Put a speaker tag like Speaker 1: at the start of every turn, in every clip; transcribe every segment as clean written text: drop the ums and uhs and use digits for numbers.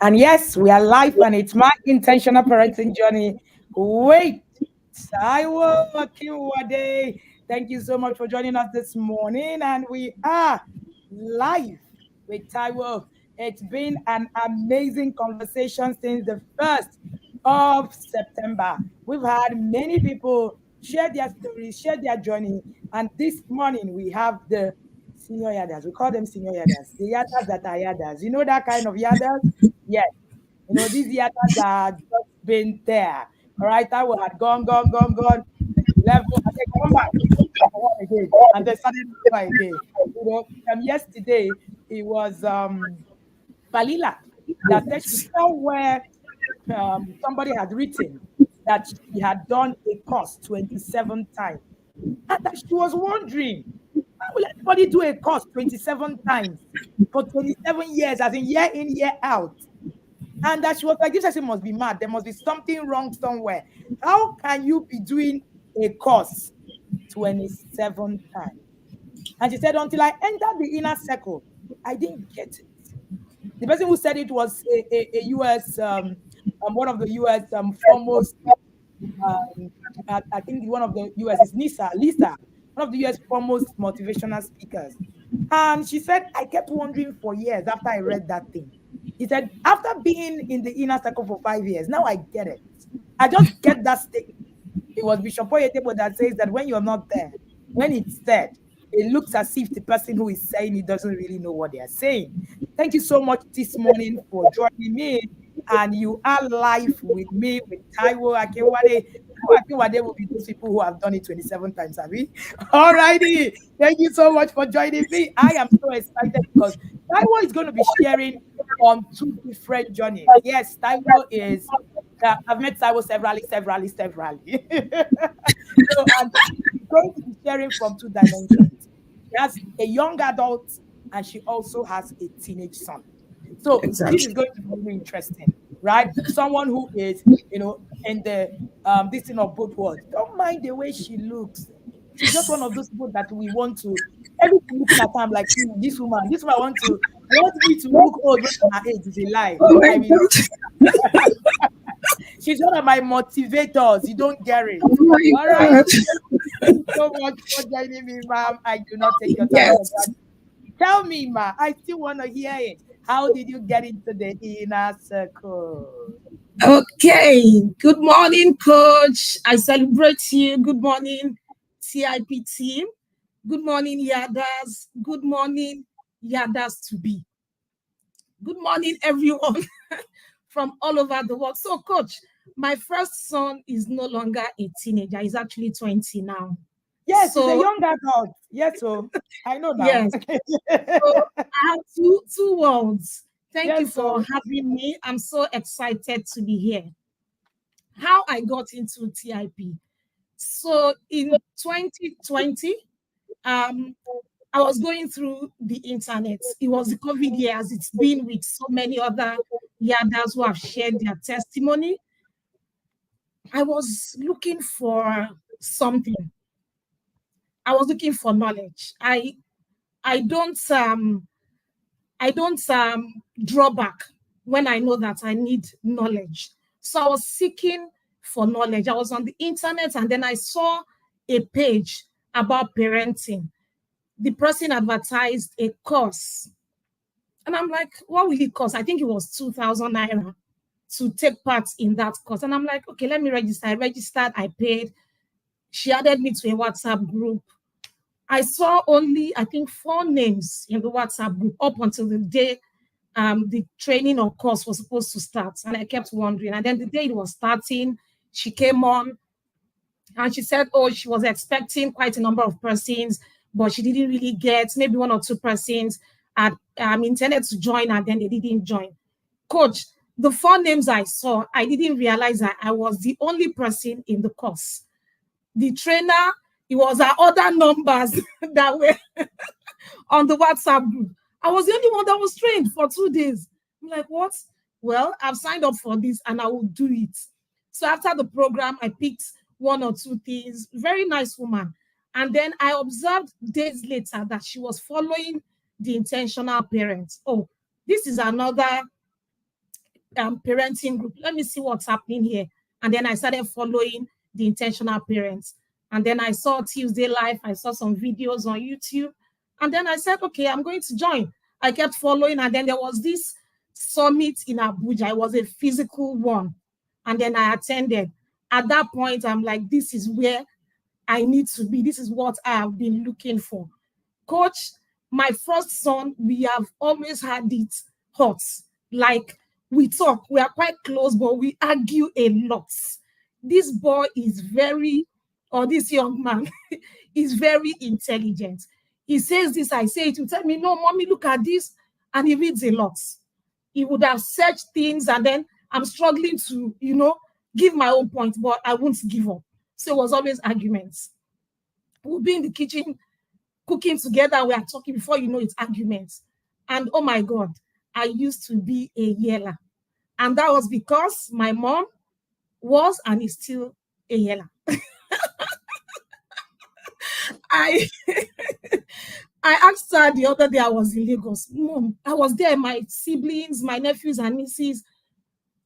Speaker 1: And yes, we are live and it's my intentional parenting journey. Wait, Taiwo Akinwande. Thank you so much for joining us this morning. And we are live with Taiwo. It's been an amazing conversation since the 1st of September. We've had many people share their stories, share their journey. And this morning we have the senior yadas. We call them senior yadas. The yadas that are yadas. You know that kind of yadas? Yes. These yadas are just been there. All right. I would had gone, level, and then come back again. And then started over again. Yesterday it was Falila that said she saw where somebody had written that she had done a course 27 times. And that she was wondering, how will anybody do a course 27 times for 27 years, as in year in, year out? And that she was like, this person must be mad. There must be something wrong somewhere. How can you be doing a course 27 times? And she said, until I entered the inner circle, I didn't get it. The person who said it was a US, one of the US foremost, I think one of the US is Lisa, one of the US foremost motivational speakers. And she said, I kept wondering for years after I read that thing. He said, after being in the inner circle for 5 years, now I get it. I just get that statement. It was Bishop Oyetebo that says that when you're not there, when it's said, it looks as if the person who is saying it doesn't really know what they are saying. Thank you so much this morning for joining me. And you are live with me, with Taiwo Akinwande. Akinwande will be those people who have done it 27 times, have we? All righty. Thank you so much for joining me. I am so excited because Taiwo is going to be sharing on 2 different journeys. Yes, Taiwo is, I've met Taiwo severally. So I'm going to be sharing from 2 dimensions. She has a young adult and she also has a teenage son. So This is going to be really interesting, right? Someone who is, in the this thing of both worlds. Don't mind the way she looks. She's just one of those people that we want to. Every time looking at her, I'm like, this woman want me to look old when her age is a lie. I mean, she's one of my motivators. You don't get it. All right. Thank you so much for joining me, ma'am. I do not take your time. Yes. Tell me, ma. I still want to hear it. How did you get into the inner circle?
Speaker 2: Okay. Good morning, coach. I celebrate you. Good morning, CIP team. Good morning, Yadas. Good morning, Yadas to be. Good morning, everyone from all over the world. So, coach, my first son is no longer a teenager. He's actually 20 now.
Speaker 1: Yes, so, he's a young adult. Yes, so I know now.
Speaker 2: Yes. So I have two words. Thank you for having me. I'm so excited to be here. How I got into TIP. So in 2020, I was going through the internet. It was the COVID year, as it's been with so many other yadas who have shared their testimony. I was looking for something. I was looking for knowledge. I don't draw back when I know that I need knowledge. So I was seeking for knowledge. I was on the internet and then I saw a page about parenting. The person advertised a course. And I'm like, what will it cost? I think it was 2,000 naira to take part in that course. And I'm like, okay, let me register. I registered, I paid. She added me to a WhatsApp group. I saw only, I think, 4 names in the WhatsApp group up until the day the training or course was supposed to start. And I kept wondering. And then the day it was starting, she came on and she said, oh, she was expecting quite a number of persons, but she didn't really get maybe 1 or 2 persons had intended to join and then they didn't join. Coach, the 4 names I saw, I didn't realize that I was the only person in the course. The trainer, it was our other numbers that were on the WhatsApp group. I was the only one that was trained for 2 days. I'm like, what? Well, I've signed up for this and I will do it. So after the program, I picked 1 or 2 things. Very nice woman. And then I observed days later that she was following the intentional parents. Oh, this is another parenting group. Let me see what's happening here. And then I started following the intentional parents. And then I saw Tuesday Live. I saw some videos on YouTube. And then I said, okay, I'm going to join. I kept following. And then there was this summit in Abuja. It was a physical one. And then I attended. At that point, I'm like, this is where I need to be. This is what I have been looking for. Coach, my first son, we have always had it hot. Like, we talk, we are quite close, but we argue a lot. This boy is very, or this young man is very intelligent. He says this, I say it. You tell me, no, mommy, look at this. And he reads a lot. He would have searched things, and then I'm struggling to, give my own point, but I won't give up. So it was always arguments. We'll be in the kitchen cooking together. We are talking, before you know it's arguments. And oh my God, I used to be a yeller. And that was because my mom was and is still a yeller. I I asked her the other day, I was in Lagos. Mom, I was there, my siblings, my nephews and nieces.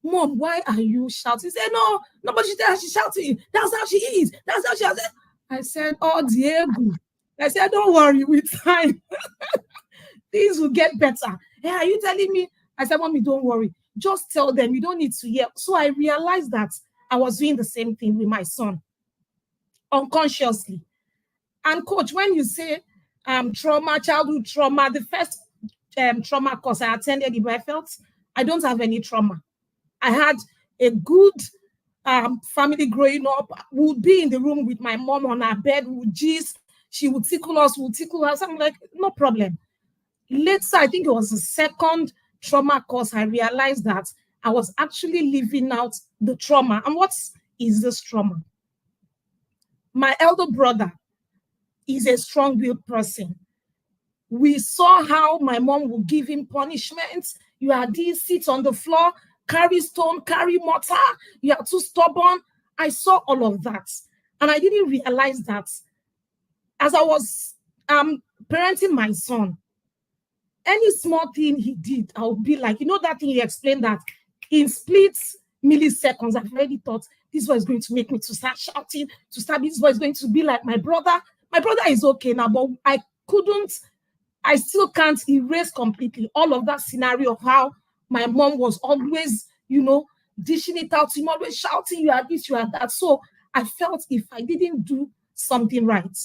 Speaker 2: Mom, why are you shouting? She said, no, nobody there. She's shouting. That's how she is. That's how she is. I said, oh, Diego. I said, don't worry, with time, things will get better. Hey, are you telling me? I said, Mommy, don't worry. Just tell them. You don't need to hear. So I realized that I was doing the same thing with my son, unconsciously. And coach, when you say trauma, childhood trauma, the first trauma course I attended, I felt I don't have any trauma. I had a good family growing up. We would be in the room with my mom on her bed, we would gist. She would tickle us, would tickle us. I'm like, no problem. Later, I think it was the second trauma course, I realized that I was actually living out the trauma. And what is this trauma? My elder brother is a strong-willed person. We saw how my mom would give him punishments. You are this, sit on the floor, carry stone, carry mortar. You are too stubborn. I saw all of that. And I didn't realize that as I was parenting my son, any small thing he did, I would be like, that thing he explained that in split milliseconds, I've already thought this boy is going to make me to start shouting, this boy is going to be like my brother. My brother is okay now, but I still can't erase completely all of that scenario of how my mom was always, dishing it out to him, always shouting, you are this, you are that. So I felt if I didn't do something right,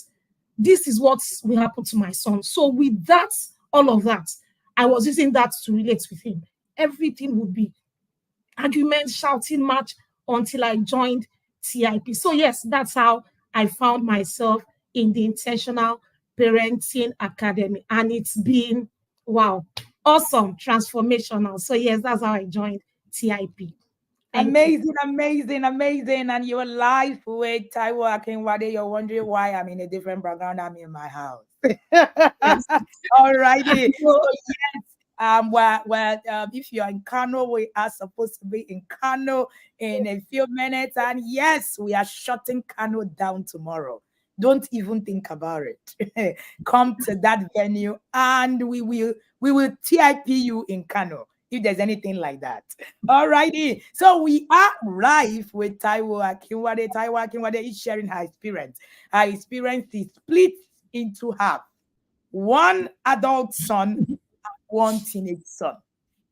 Speaker 2: this is what will happen to my son. So with that, all of that, I was using that to relate with him. Everything would be argument, shouting match until I joined TIP. So yes, that's how I found myself in the Intentional Parenting Academy. And it's been, wow, awesome, transformational. So yes, that's how I joined TIP.
Speaker 1: Amazing. And you're live with Taiwo Akinwande. You're wondering why I'm in a different background. I'm in my house.
Speaker 2: Yes.
Speaker 1: All righty. So, yes. If you're in Kano, we are supposed to be in Kano in a few minutes. And yes, we are shutting Kano down tomorrow. Don't even think about it. Come to that venue and we will TIP you in Kano, if there's anything like that. All righty. So we are live with Taiwo Akinwande. Taiwo Akinwande is sharing her experience. Her experience is split into half. One adult son and one teenage son.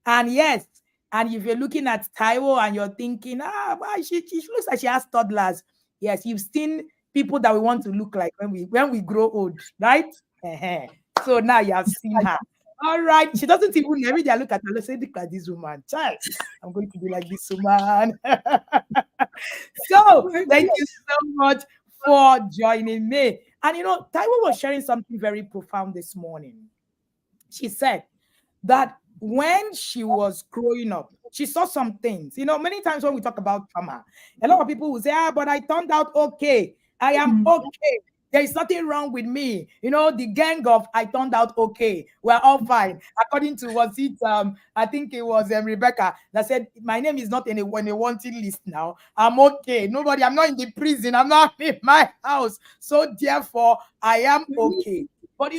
Speaker 1: And yes, and if you're looking at Taiwo and you're thinking, she looks like she has toddlers. Yes, you've seen people that we want to look like when we grow old, right? So now you have seen her. All right. She doesn't even every day I look at her, let's say, look at this woman. Child, I'm going to be like this woman. So thank you so much for joining me. And Taiwo was sharing something very profound this morning. She said that when she was growing up, she saw some things. Many times when we talk about trauma, a lot of people will say, but I turned out okay. I am okay. There is nothing wrong with me. The gang of I turned out okay. We're all fine. According to I think it was Rebecca that said, my name is not in a wanting list now. I'm okay. I'm not in the prison. I'm not in my house. So therefore, I am okay. But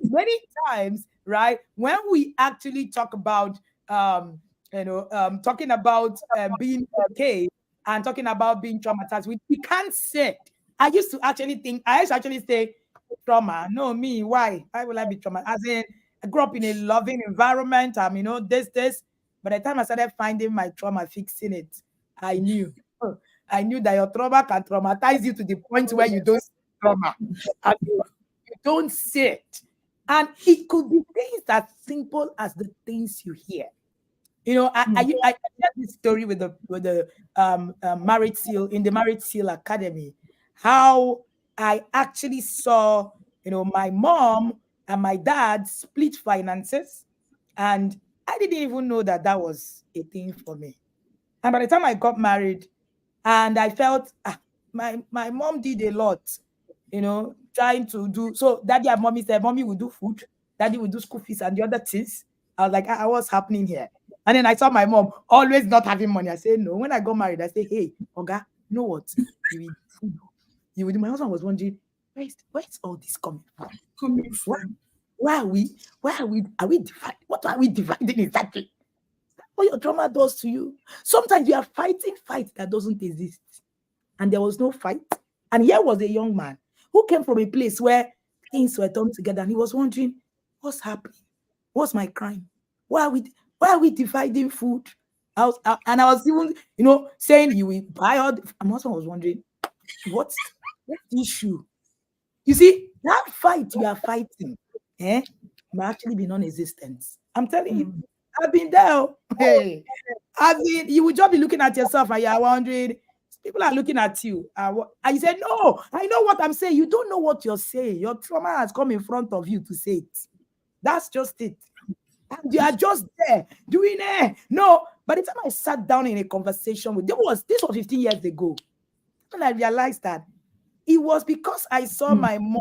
Speaker 1: many times, right, when we actually talk about talking about being okay and talking about being traumatized. We can't say. I used to actually say trauma. No, me, why? Why will I be trauma? As in, I grew up in a loving environment. This. By the time I started finding my trauma, fixing it, I knew. I knew that your trauma can traumatize you to the point where you don't see trauma. And you don't see it. And it could be things as simple as the things you hear. I shared this story with the married seal in the married seal academy, how I actually saw my mom and my dad split finances, and I didn't even know that that was a thing for me. And by the time I got married, and I felt my mom did a lot, trying to do so. Daddy and mommy said, mommy will do food, daddy will do school fees and the other things. I was like, what's happening here? And then I saw my mom always not having money. I said, no. When I got married, I said, hey, Oga, you know what? You will do food. You will do. My husband was wondering, where's all this coming from? Why are we dividing? What are we dividing exactly? What your trauma does to you. Sometimes you are fighting fight that doesn't exist. And there was no fight. And here was a young man who came from a place where things were done together, and he was wondering, what's happening? What's my crime? Why are we dividing food? And I was even, saying you will buy all. My husband was wondering, what's the issue? You see, that fight you are fighting, might actually be non-existent. I'm telling you, I've been there. Hey, you will just be looking at yourself and you're wondering, people are looking at you. And you said, no, I know what I'm saying. You don't know what you're saying. Your trauma has come in front of you to say it. That's just it. And you are just there doing it. No, by the time I sat down in a conversation with, this was 15 years ago. And I realized that it was because I saw my mom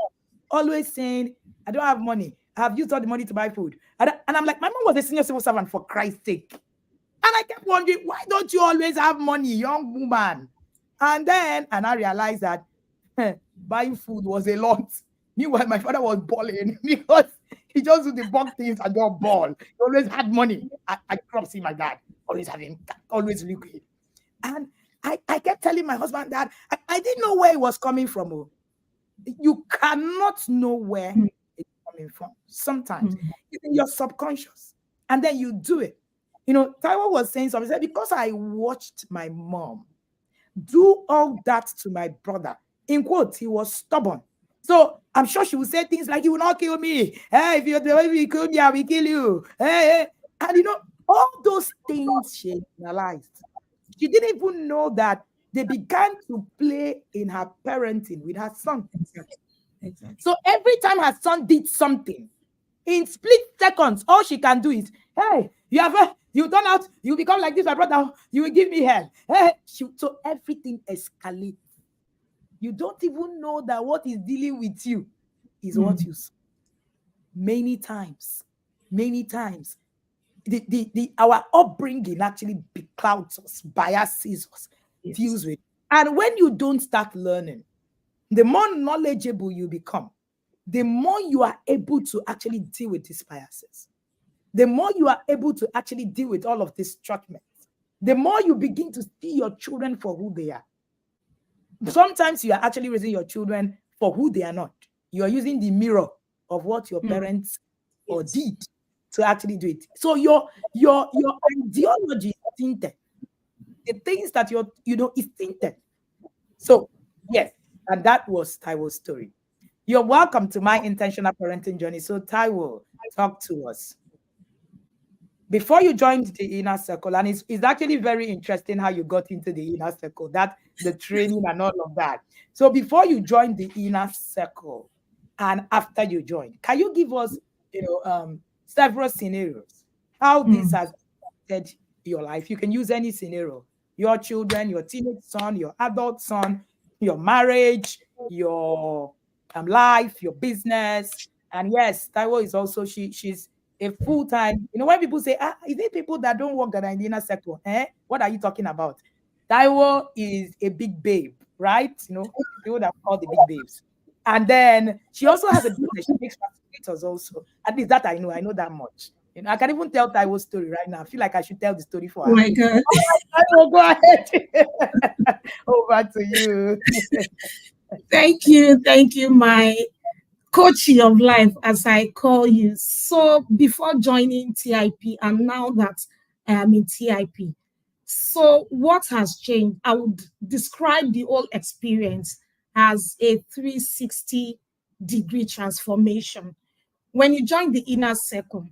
Speaker 1: always saying, I don't have money. I have used all the money to buy food. And I'm like, my mom was a senior civil servant, for Christ's sake. And I kept wondering, why don't you always have money, young woman? And I realized that buying food was a lot. Meanwhile, my father was balling because he just do the bulk things and don't ball. He always had money. I grew up seeing my dad always liquid. And I kept telling my husband that I didn't know where it was coming from. Oh. You cannot know where it's coming from. Sometimes it's in your subconscious, and then you do it. Taiwo was saying something. He said, because I watched my mom do all that to my brother. In quotes, he was stubborn. So I'm sure she would say things like, you will not kill me. Hey, if you're the way you kill me, I will kill you. Hey. And all those things she analyzed. She didn't even know that they began to play in her parenting with her son. Exactly. So every time her son did something, in split seconds, all she can do is, hey, you turn out, you become like this, my brother, you will give me hell. Hey. So everything escalates. You don't even know that what is dealing with you is what you saw. Many times, our upbringing actually clouds us, biases us, deals with. And when you don't start learning, the more knowledgeable you become, the more you are able to actually deal with these biases. The more you are able to actually deal with all of these judgments, the more you begin to see your children for who they are. Sometimes you are actually raising your children for who they are not. You are using the mirror of what your parents or did to actually do it. So your ideology is tinted. The things that is tinted. So yes, and that was Taiwo's story. You're welcome to my intentional parenting journey. So Taiwo, talk to us. Before you joined the inner circle, and it's actually very interesting how you got into the inner circle, that the training and all of that. So before you joined the inner circle and after you joined, can you give us several scenarios how this has affected your life? You can use any scenario: your children, your teenage son, your adult son, your marriage, your life, your business. And yes, Taiwo is also she's a full-time, when people say, is it people that don't work that are in the inner sector? What are you talking about? Taiwo is a big babe, right? People that call the big babes. And then she also has a business. She makes facilitators also. At least that I know that much. You know, I can even tell Taiwo's story right now. I feel like I should tell the story for
Speaker 2: Oh
Speaker 1: her.
Speaker 2: my God.
Speaker 1: Taiwo, go ahead. Over to you.
Speaker 2: Thank you. Thank you, my coaching of life, as I call you. So before joining TIP, and now that I am in TIP, so what has changed? I would describe the whole experience as a 360-degree transformation. When you join the inner circle,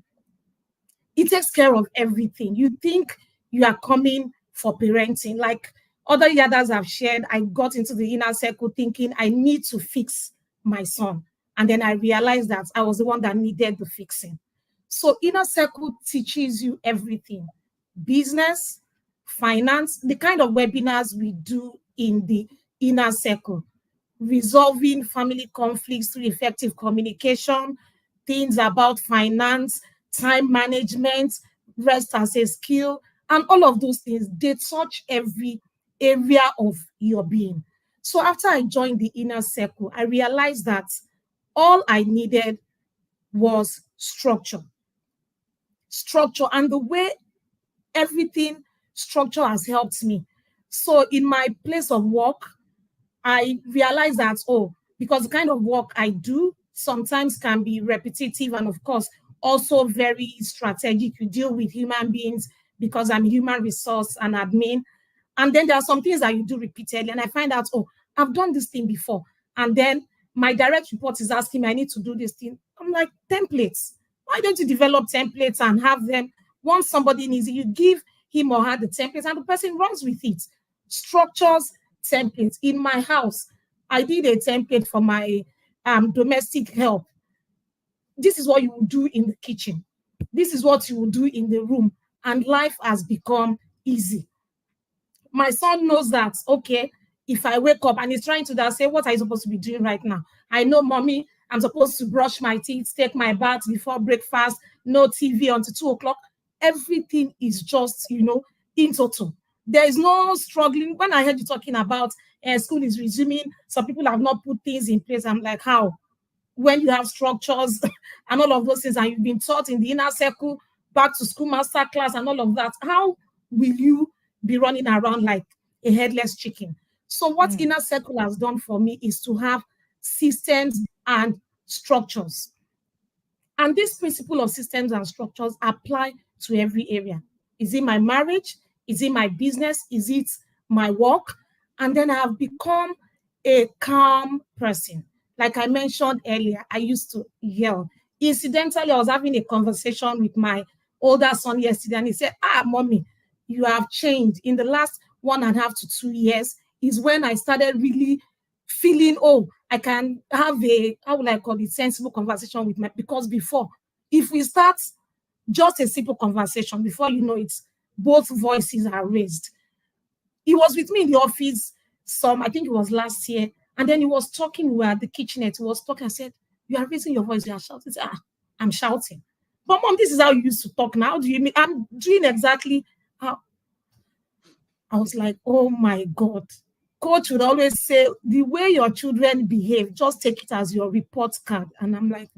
Speaker 2: it takes care of everything. You think you are coming for parenting. Like other yadas have shared, I got into the inner circle thinking I need to fix my son. And then I realized that I was the one that needed the fixing. So inner circle teaches you everything: business, finance, the kind of webinars we do in the inner circle, resolving family conflicts through effective communication, things about finance, time management, rest as a skill, and all of those things. They touch every area of your being. So after I joined the inner circle, I realized that all I needed was structure. Structure, and the way everything structure has helped me. So in my place of work, I realized that, oh, because the kind of work I do sometimes can be repetitive and, of course, also very strategic. You deal with human beings because I'm human resource and admin. And then there are some things that you do repeatedly. And I find out, oh, I've done this thing before. And then my direct report is asking me, I need to do this thing. I'm like, templates. Why don't you develop templates and have them? Once somebody needs it, you give him or her the templates and the person runs with it. Structures, templates. In my house, I did a template for my domestic help. This is what you will do in the kitchen. This is what you will do in the room. And life has become easy. My son knows that, okay, if I wake up and he's trying to say, what are you supposed to be doing right now? I know, mommy, I'm supposed to brush my teeth, take my bath before breakfast, no TV until 2 o'clock. Everything is just, in total. There is no struggling. When I heard you talking about school is resuming, some people have not put things in place. I'm like, how? When you have structures and all of those things, and you've been taught in the inner circle, back to school master class and all of that, how will you be running around like a headless chicken? So what inner circle has done for me is to have systems and structures. And this principle of systems and structures apply to every area. Is it my marriage? Is it my business? Is it my work? And then I have become a calm person. Like I mentioned earlier, I used to yell. Incidentally, I was having a conversation with my older son yesterday, and he said, mommy, you have changed. In the last 1.5 to 2 years is when I started really feeling, oh, I can have a, how would I call it, sensible conversation with because before, if we start just a simple conversation, before you know it, both voices are raised. He was with me in the office I think it was last year, and then he was talking, we were at the kitchenette, he was talking, I said, you are raising your voice, you are shouting. Said, I'm shouting. But mom, this is how you used to talk now. Do you mean I'm doing exactly how? I was like, oh my God. Coach would always say, the way your children behave, just take it as your report card. And I'm like,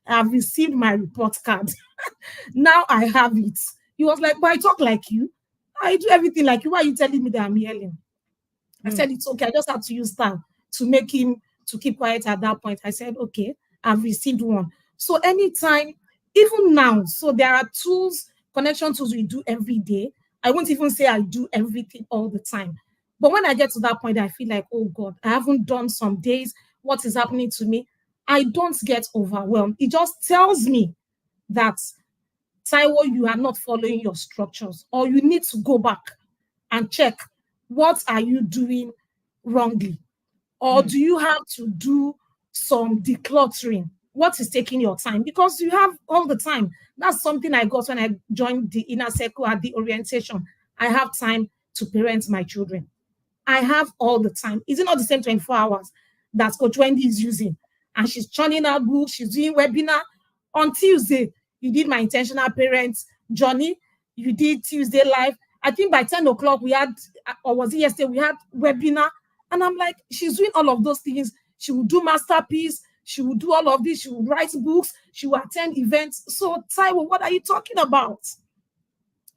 Speaker 2: I've received my report card. Now I have it. He was like, but I talk like you. I do everything like you. Why are you telling me that I'm yelling? I said, it's okay. I just have to use time to make him to keep quiet at that point. I said, okay, I've received one. So anytime, even now, so there are tools, connection tools we do every day. I won't even say I do everything all the time. But when I get to that point, I feel like, oh God, I haven't done some days. What is happening to me? I don't get overwhelmed. It just tells me that, Taiwo, you are not following your structures, or you need to go back and check, what are you doing wrongly? Or do you have to do some decluttering? What is taking your time? Because you have all the time. That's something I got when I joined the inner circle at the orientation. I have time to parent my children. I have all the time. Is it not the same 24 hours that Coach Wendy is using? And she's churning out books, she's doing webinar. On Tuesday, you did my intentional parents journey. You did Tuesday live. I think by 10 o'clock we had, or was it yesterday, we had webinar. And I'm like, she's doing all of those things. She will do masterpiece. She will do all of this. She will write books. She will attend events. So, Taiwo, what are you talking about?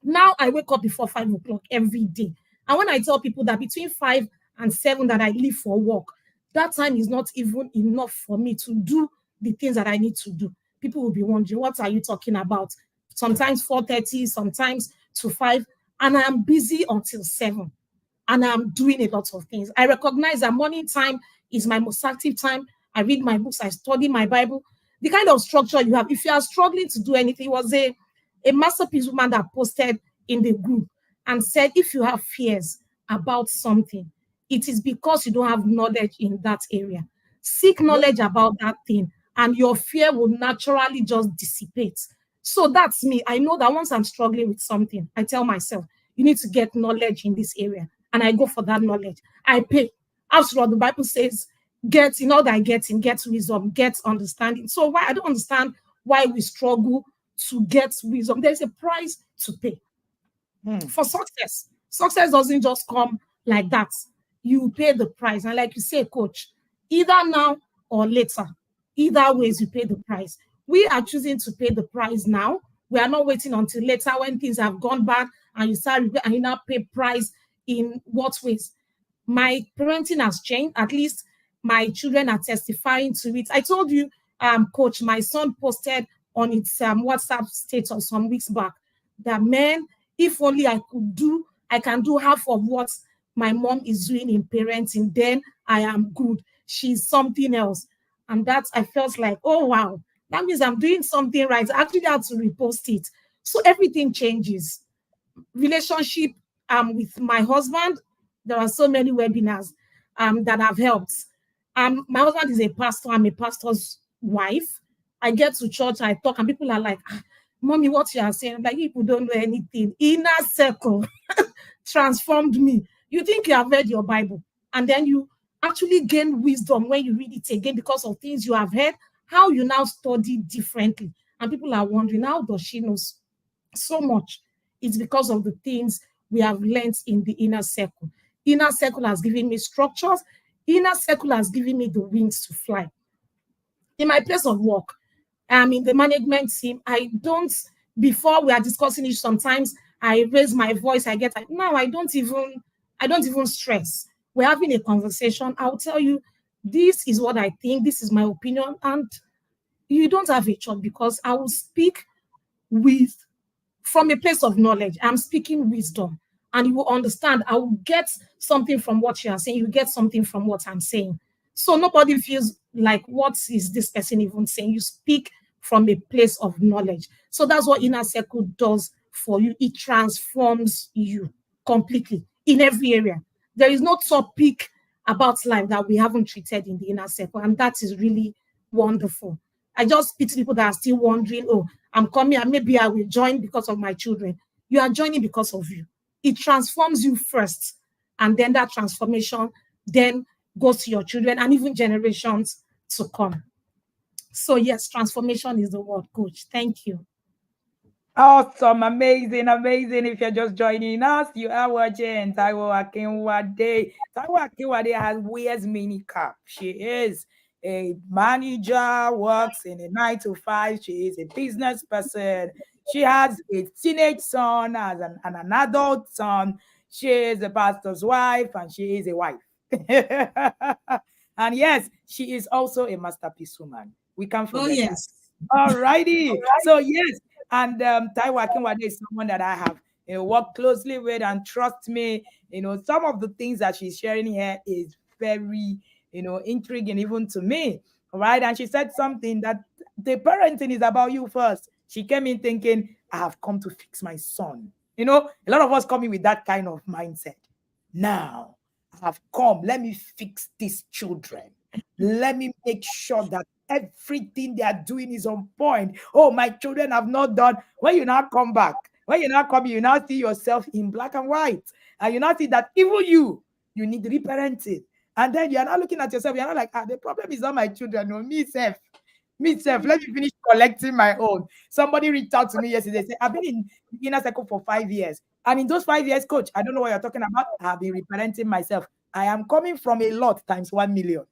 Speaker 2: Now I wake up before 5 o'clock every day. And when I tell people that between 5 and 7 that I leave for work, that time is not even enough for me to do the things that I need to do. People will be wondering, what are you talking about? Sometimes 4:30, sometimes to 5, and I am busy until 7. And I'm doing a lot of things. I recognize that morning time is my most active time. I read my books, I study my Bible. The kind of structure you have, if you are struggling to do anything, it was a masterpiece woman that posted in the group and said, if you have fears about something, it is because you don't have knowledge in that area. Seek knowledge about that thing, and your fear will naturally just dissipate. So that's me. I know that once I'm struggling with something, I tell myself, you need to get knowledge in this area. And I go for that knowledge. I pay. After all, the Bible says, get in all that getting, get wisdom, get understanding. So why I don't understand why we struggle to get wisdom. There's a price to pay for success. Success doesn't just come like that. You pay the price. And like you say, coach, either now or later, either ways you pay the price. We are choosing to pay the price now. We are not waiting until later when things have gone bad and you start and you now pay price in what ways. My parenting has changed. At least my children are testifying to it. I told you, coach, my son posted on its WhatsApp status some weeks back that, man, if only I can do half of what my mom is doing in parenting, then I am good. She's something else. And that I felt like, oh, wow, that means I'm doing something right. I actually had to repost it. So everything changes. Relationship with my husband, there are so many webinars that have helped. My husband is a pastor. I'm a pastor's wife. I get to church, I talk, and people are like, Mommy, what you are saying? I'm like, people don't know anything. Inner circle transformed me. You think you have read your Bible, and then you actually gain wisdom when you read it again because of things you have heard, how you now study differently. And people are wondering, how does she know so much? It's because of the things we have learned in the inner circle. Inner circle has given me structures. Inner circle has given me the wings to fly. In my place of work, in the management team, before we are discussing it, sometimes I raise my voice, now I don't even stress. We're having a conversation. I'll tell you, this is what I think, this is my opinion, and you don't have a choice because I will speak from a place of knowledge. I'm speaking wisdom, and you will understand. I will get something from what you are saying. You get something from what I'm saying. So nobody feels like, what is this person even saying? You speak from a place of knowledge. So that's what inner circle does for you. It transforms you completely in every area. There is no topic about life that we haven't treated in the inner circle, and that is really wonderful. I just speak to people that are still wondering, oh, I'm coming and maybe I will join because of my children. You are joining because of you. It transforms you first, and then that transformation then goes to your children and even generations to come. So yes, transformation is the word, coach. Thank you.
Speaker 1: Awesome, amazing, amazing. If you're just joining us, you are watching Taiwo Akinwande. Taiwo Akinwande wears mini cap. She is a manager, works in a 9 to 5. She is a business person. She has a teenage son as an adult son. She is a pastor's wife and she is a wife. And yes, she is also a masterpiece woman. We can't forget that. All righty. So yes, and Taiwo Akinwande is someone that I have worked closely with, and trust me, some of the things that she's sharing here is very, intriguing even to me. All right. And she said something that the parenting is about you first. She came in thinking, I have come to fix my son. A lot of us come in with that kind of mindset. Now, I have come. Let me fix these children. Let me make sure that everything they are doing is on point. Oh, my children have not done. When you now come back, when you now come, you now see yourself in black and white. And you now see that even you need reparenting. And then you are not looking at yourself. You're not like, the problem is not my children. No, me self. Let me finish collecting my own. Somebody reached out to me yesterday. Said, I've been in the inner circle for 5 years. And in those 5 years, coach, I don't know what you're talking about. I've been reparenting myself. I am coming from a lot times 1 million.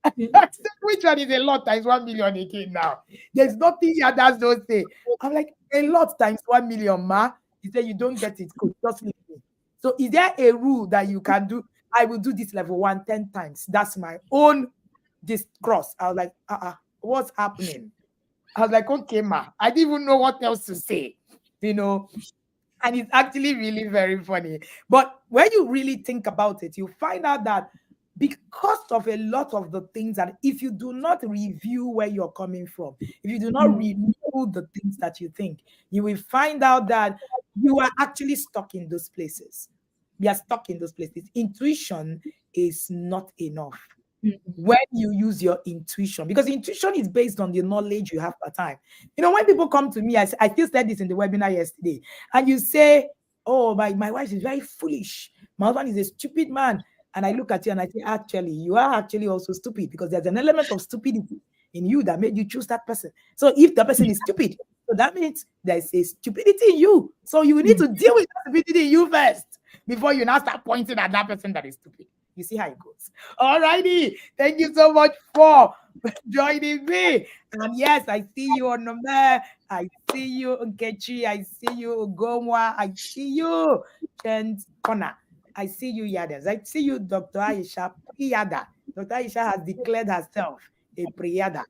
Speaker 1: I said, which one is a lot times 1 million again now? There's nothing here that's don't say. I'm like, a lot times 1 million, ma. He said, you don't get it. Cool. Just leave me. So is there a rule that you can do? I will do this level 1 10 times. That's my own this cross. I was like, what's happening? I was like, okay, ma. I didn't even know what else to say, you know. And it's actually really very funny. But when you really think about it, you find out that because of a lot of the things, and if you do not review where you're coming from, if you do not renew the things that you think, you will find out that you are actually stuck in those places. We are stuck in those places. Intuition is not enough when you use your intuition, because intuition is based on the knowledge you have at time. You know, when people come to me, I still said this in the webinar yesterday, and you say, oh, my wife is very foolish, my husband is a stupid man, and I look at you and I say, actually, you are actually also stupid, because there's an element of stupidity in you that made you choose that person. So if the person is stupid, so that means there's a stupidity in you. So you need to deal with that stupidity in you first before you now start pointing at that person that is stupid. You see how it goes. All righty. Thank you so much for joining me. And yes, I see you on the map. I see you, Nkechi. I see you, Gomwa. I see you, Chen Kona. I see you, Yadas. I see you, Dr. Aisha Priyada. Dr. Aisha has declared herself a Priyada.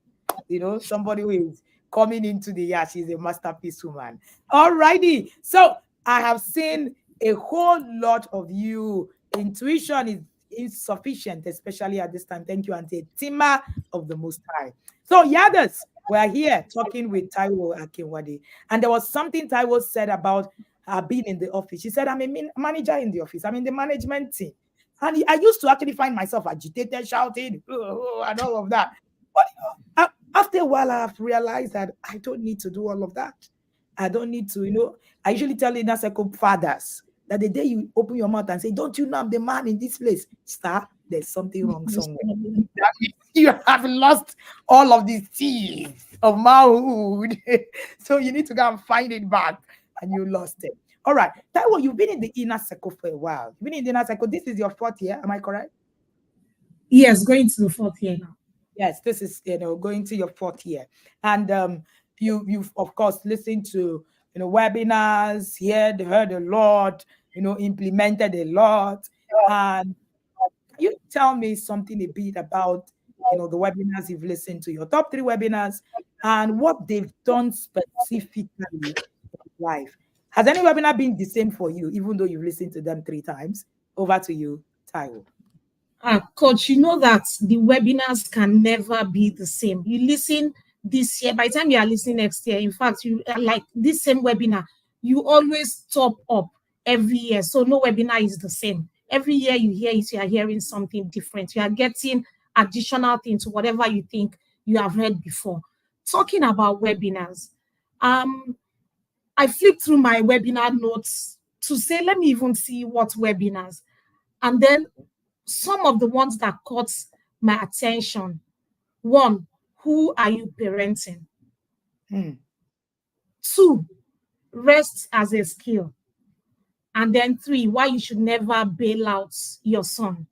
Speaker 1: You know, somebody who is coming into the year. She's a masterpiece woman. All righty. So I have seen a whole lot of you. Intuition is insufficient, especially at this time. Thank you, Auntie Tima of the Most High. So, Yadas, we're here talking with Taiwo Akinwande. And there was something Taiwo said about being in the office. She said, I'm a manager in the office. I'm in the management team. And I used to actually find myself agitated, shouting, and all of that. But after a while, I have realized that I don't need to do all of that. I don't need to, I usually tell inner circle fathers that the day you open your mouth and say, don't you know I'm the man in this place? Star, there's something wrong somewhere. That means you have lost all of these teeth of manhood. So you need to go and find it back, and you lost it. All right. Taiwo, you've been in the inner circle for a while. You've been in the inner circle. This is your 4th year. Am I correct?
Speaker 2: Yes, going to the 4th year now.
Speaker 1: Yes, this is, going to your 4th year. And you've, of course, listened to, webinars, heard a lot, implemented a lot. And you tell me something a bit about, the webinars you've listened to, your top 3 webinars, and what they've done specifically in life. Has any webinar been the same for you, even though you've listened to them 3 times? Over to you, Taiwo.
Speaker 2: Coach, you know that the webinars can never be the same. You listen this year, by the time you are listening next year, in fact, you are like this same webinar, you always top up every year. So no webinar is the same. Every year you hear it, you are hearing something different. You are getting additional things to whatever you think you have heard before. Talking about webinars, I flipped through my webinar notes to say, let me even see what webinars. And then some of the ones that caught my attention. 1, who are you parenting? 2, rest as a skill. And then 3, why you should never bail out your son.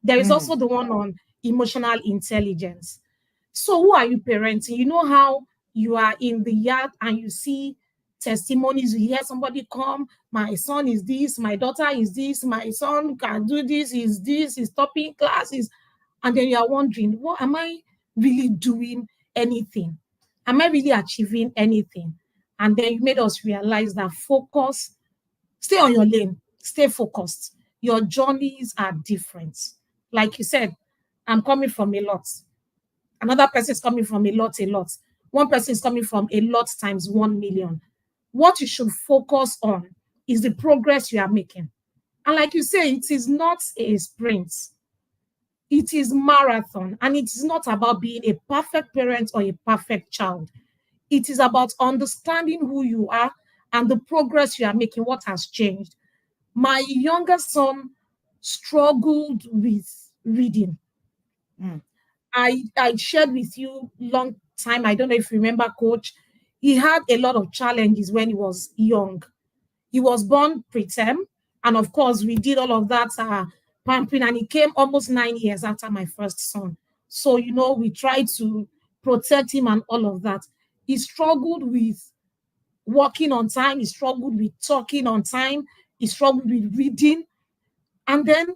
Speaker 2: There is also the one on emotional intelligence. So who are you parenting? You know how you are in the yard and you see testimonies, you hear somebody come, my son is this, my daughter is this, my son can do this, he's topping classes. And then you are wondering, what am I really doing anything? Am I really achieving anything? And then you made us realize that focus, stay on your lane, stay focused. Your journeys are different. Like you said, I'm coming from a lot. Another person is coming from a lot. One person is coming from a lot times 1 million. What you should focus on is the progress you are making. And like you say, it is not a sprint. It is marathon. And it is not about being a perfect parent or a perfect child. It is about understanding who you are and the progress you are making, what has changed. My younger son struggled with reading. I shared with you long time. I don't know if you remember, Coach. He had a lot of challenges when he was young. He was born preterm, and of course, we did all of that pampering, and he came almost 9 years after my first son. So, we try to protect him and all of that. He struggled with working on time. He struggled with talking on time. He struggled with reading. And then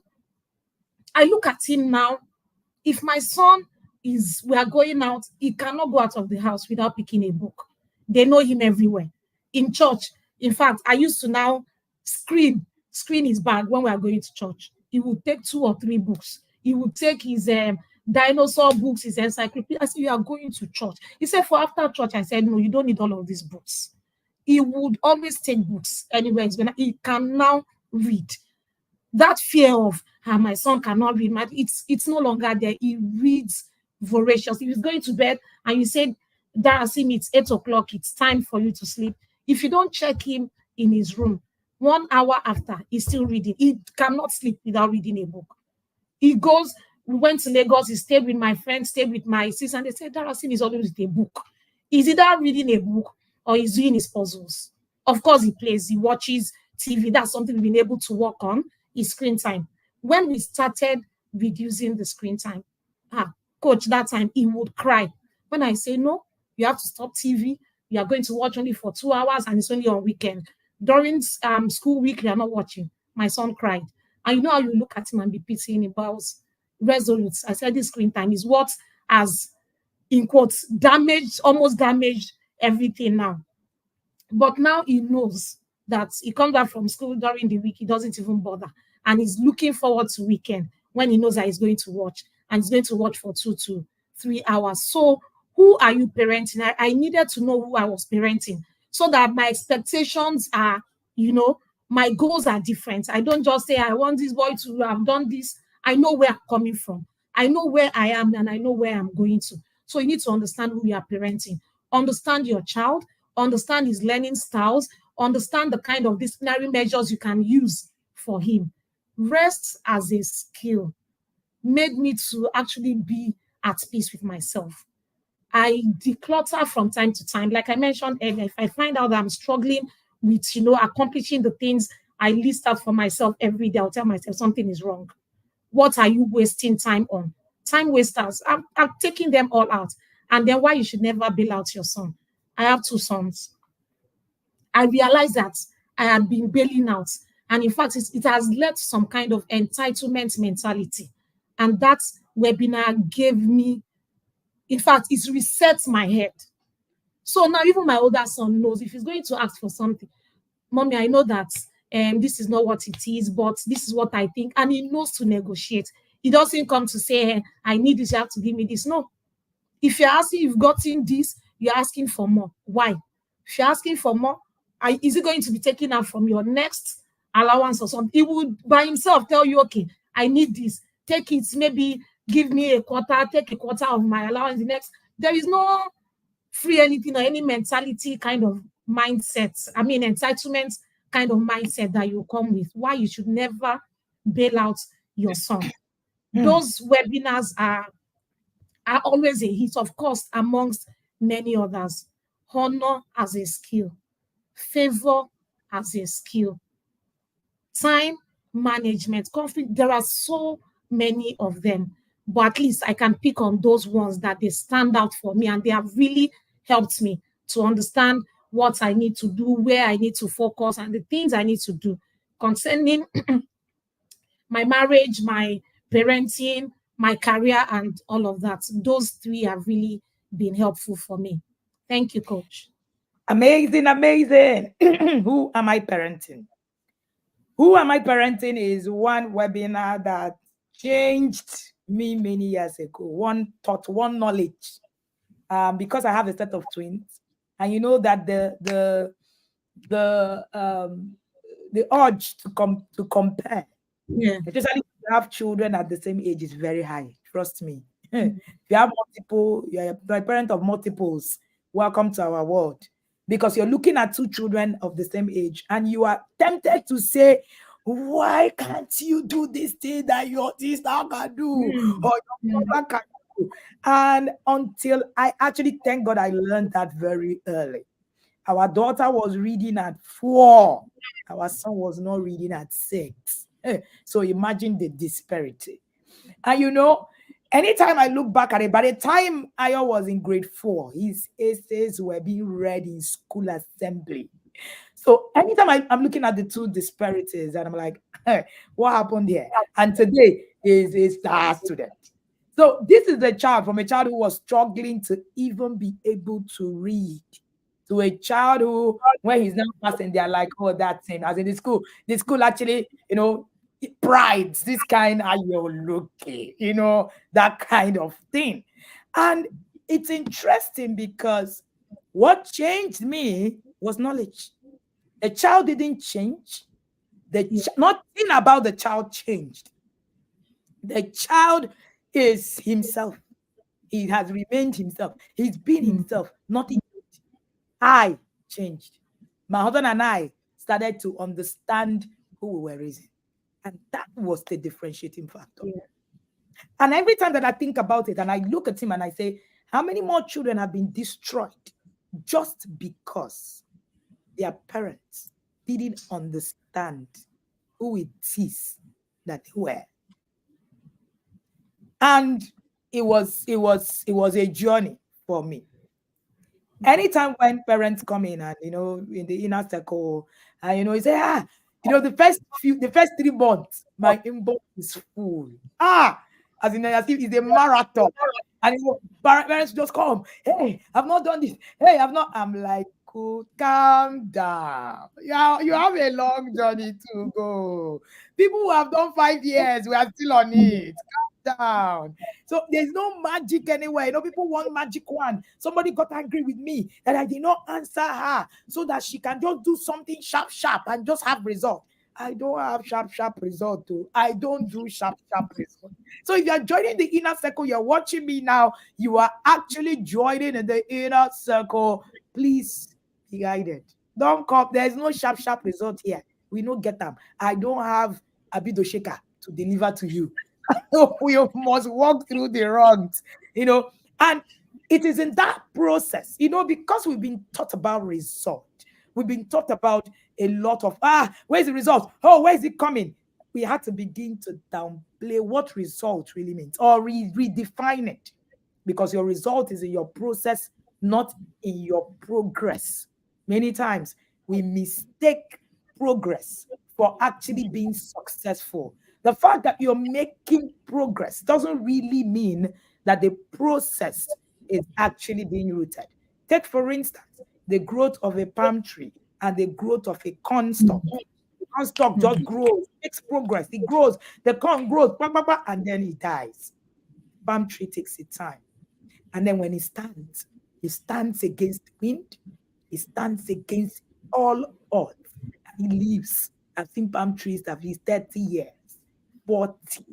Speaker 2: I look at him now. If my son we are going out, he cannot go out of the house without picking a book. They know him everywhere. In church, in fact, I used to now screen his bag when we are going to church. He would take 2 or 3 books. He would take his dinosaur books, his encyclopedia. I said, you are going to church. He said, for after church, I said, no, you don't need all of these books. He would always take books anywhere. He can now read. That fear of my son cannot read, it's no longer there. He reads voracious. If he's going to bed and you say, Darasim, it's 8 o'clock, it's time for you to sleep. If you don't check him in his room, 1 hour after, he's still reading. He cannot sleep without reading a book. We went to Lagos, he stayed with my friends, stayed with my sister, and they said, Darasim is always with a book. Is either reading a book or he's doing his puzzles. Of course, he plays, he watches TV. That's something we've been able to work on, is screen time. When we started reducing the screen time, coach, that time he would cry. When I say, no, you have to stop TV. You are going to watch only for 2 hours and it's only on weekend. During school week, you are not watching. My son cried. And you know how you look at him and be pitying him, but I was resolute. I said, this screen time is what has, in quotes, almost damaged everything now. But now he knows that he comes back from school during the week, he doesn't even bother. And he's looking forward to weekend when he knows that he's going to watch. And he's going to watch for 2 to 3 hours. So who are you parenting? I needed to know who I was parenting so that my expectations are, my goals are different. I don't just say, I want this boy to have done this. I know where I'm coming from. I know where I am and I know where I'm going to. So you need to understand who you are parenting. Understand your child. Understand his learning styles. Understand the kind of disciplinary measures you can use for him. Rest as a skill made me to actually be at peace with myself. I declutter from time to time. Like I mentioned earlier, if I find out that I'm struggling with, accomplishing the things I list out for myself every day, I'll tell myself something is wrong. What are you wasting time on? Time wasters. I'm taking them all out. And then why you should never bail out your son. I have 2 sons. I realized that I had been bailing out. And in fact, it has led to some kind of entitlement mentality. And that webinar gave me, in fact, it resets my head. So now even my older son knows if he's going to ask for something, Mommy, I know that this is not what it is, but this is what I think. And he knows to negotiate. He doesn't come to say, hey, I need this, you have to give me this. No. If you're asking, you've gotten this, you're asking for more. Why? If you're asking for more, is it going to be taken out from your next allowance or something? He would by himself tell you, okay, I need this. Take it, maybe give me a quarter, take a quarter of my allowance. The next, there is no free anything or any mentality kind of mindset. Entitlement kind of mindset that you come with. Why you should never bail out your son. Those webinars are always a hit, of course, amongst many others. Honor as a skill, favor as a skill, time management, conflict. There are so many of them, but at least I can pick on those ones that they stand out for me, and they have really helped me to understand what I need to do, where I need to focus, and the things I need to do concerning my marriage, my parenting, my career, and all of that. Those 3 have really been helpful for me. Thank you, Coach.
Speaker 1: Amazing, amazing. Who am I parenting? Who am I parenting is one webinar that changed me many years ago. One thought, one knowledge. Because I have a set of twins, and you know that the urge to compare, especially if you have children at the same age, is very high. Trust me. If you have multiple, you're a parent of multiples, welcome to our world. Because you're looking at 2 children of the same age and you are tempted to say, why can't you do this thing that your sister can do or your brother can do? And until I actually, thank God, I learned that very early. Our daughter was reading at 4. Our son was not reading at 6. So imagine the disparity. And anytime I look back at it, by the time Ayo was in grade 4, his essays were being read in school assembly. So anytime I'm looking at the two disparities, and I'm like, hey, what happened here? And today is a star student. So this is a child, from a child who was struggling to even be able to read, to a child who, when he's now passing, they're like, oh, that's him. As in the school actually, it prides this kind of you're looking, that kind of thing. And it's interesting because what changed me was knowledge. The child didn't change. Nothing about the child changed. The child is himself. He has remained himself. He's been himself. Nothing changed. I changed. My husband and I started to understand who we were raising. And that was the differentiating factor.
Speaker 2: Yeah.
Speaker 1: And every time that I think about it and I look at him and I say, how many more children have been destroyed just because their parents didn't understand who it is that they were? And it was a journey for me. Anytime when parents come in and in the inner circle, and you say, the first 3 months, my inbox is full. As if it's a marathon. And parents just come, hey, I've not done this. Hey, I've not. I'm like, cool, calm down. Yeah, you have a long journey to go. People who have done 5 years, we are still on it. Calm down. So there's no magic anywhere. People want magic one. Somebody got angry with me that I did not answer her so that she can just do something sharp and just have result. I don't have sharp result too. I don't do sharp result. So if you're joining the inner circle, you're watching me now, you are actually joining in the inner circle. Please be guided. Don't come. There's no sharp result here. We don't get them. I don't have a bit of shaker to deliver to you. We must walk through the rungs, and it is in that process, because we've been taught about result. We've been taught about a lot of, where's the result? Oh, where's it coming? We had to begin to downplay what result really means, or redefine it, because your result is in your process, not in your progress. Many times we mistake progress for actually being successful. The fact that you're making progress doesn't really mean that the process is actually being rooted. Take, for instance, the growth of a palm tree and the growth of a corn stalk. The corn stalk just grows, makes progress. It grows, the corn grows, and then it dies. Palm tree takes its time. And then when it stands against the wind, it stands against all odds, and it lives. I've seen palm trees that live 30 years, 40,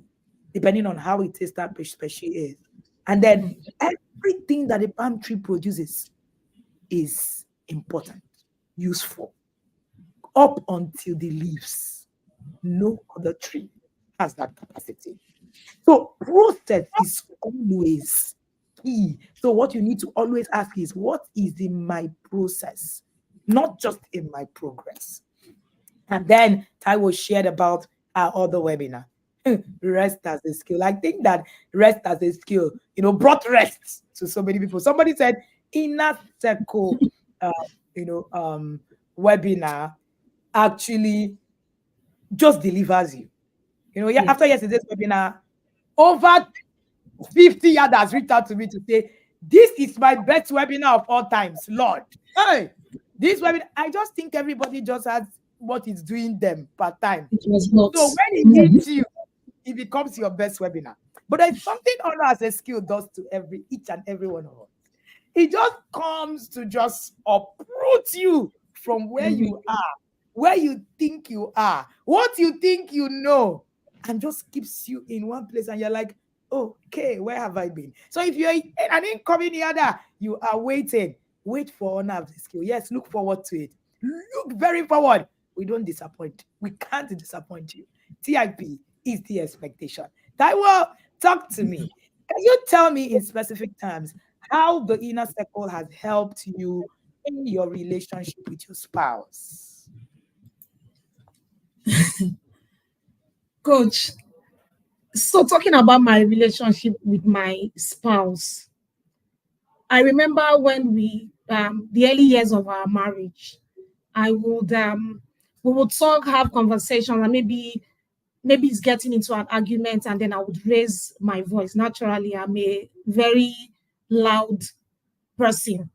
Speaker 1: depending on how it is that species is. And then everything that a palm tree produces is important, useful, up until the leaves. No other tree has that capacity. So process is always key. So what you need to always ask is, what is in my process, not just in my progress? And then Taiwo shared about our other webinar, rest as a skill. I think that rest as a skill, brought rest to so many people. Somebody said inner circle, webinar actually just delivers you. After yesterday's webinar, over 50 others reached out to me to say, this is my best webinar of all times, Lord. Hey, this webinar, I just think everybody just has what is doing them per time.
Speaker 2: It was not.
Speaker 1: So when it hits you, it becomes your best webinar. But there's something honor as a skill does to each and every one of us. It just comes to just uproot you from where you are, where you think you are, what you think you know, and just keeps you in one place, and you're like, okay, where have I been? So if you're an incoming other, you are waiting. Wait for honor of the skill. Yes, look forward to it. Look very forward. We don't disappoint. We can't disappoint you. TIP is the expectation. Taiwo, talk to me. Can you tell me in specific terms how the inner circle has helped you in your relationship with your spouse?
Speaker 2: Coach, So talking about my relationship with my spouse, I remember when the early years of our marriage, I would we would talk, have conversations, and maybe it's getting into an argument, and then I would raise my voice. Naturally, I'm a very loud person.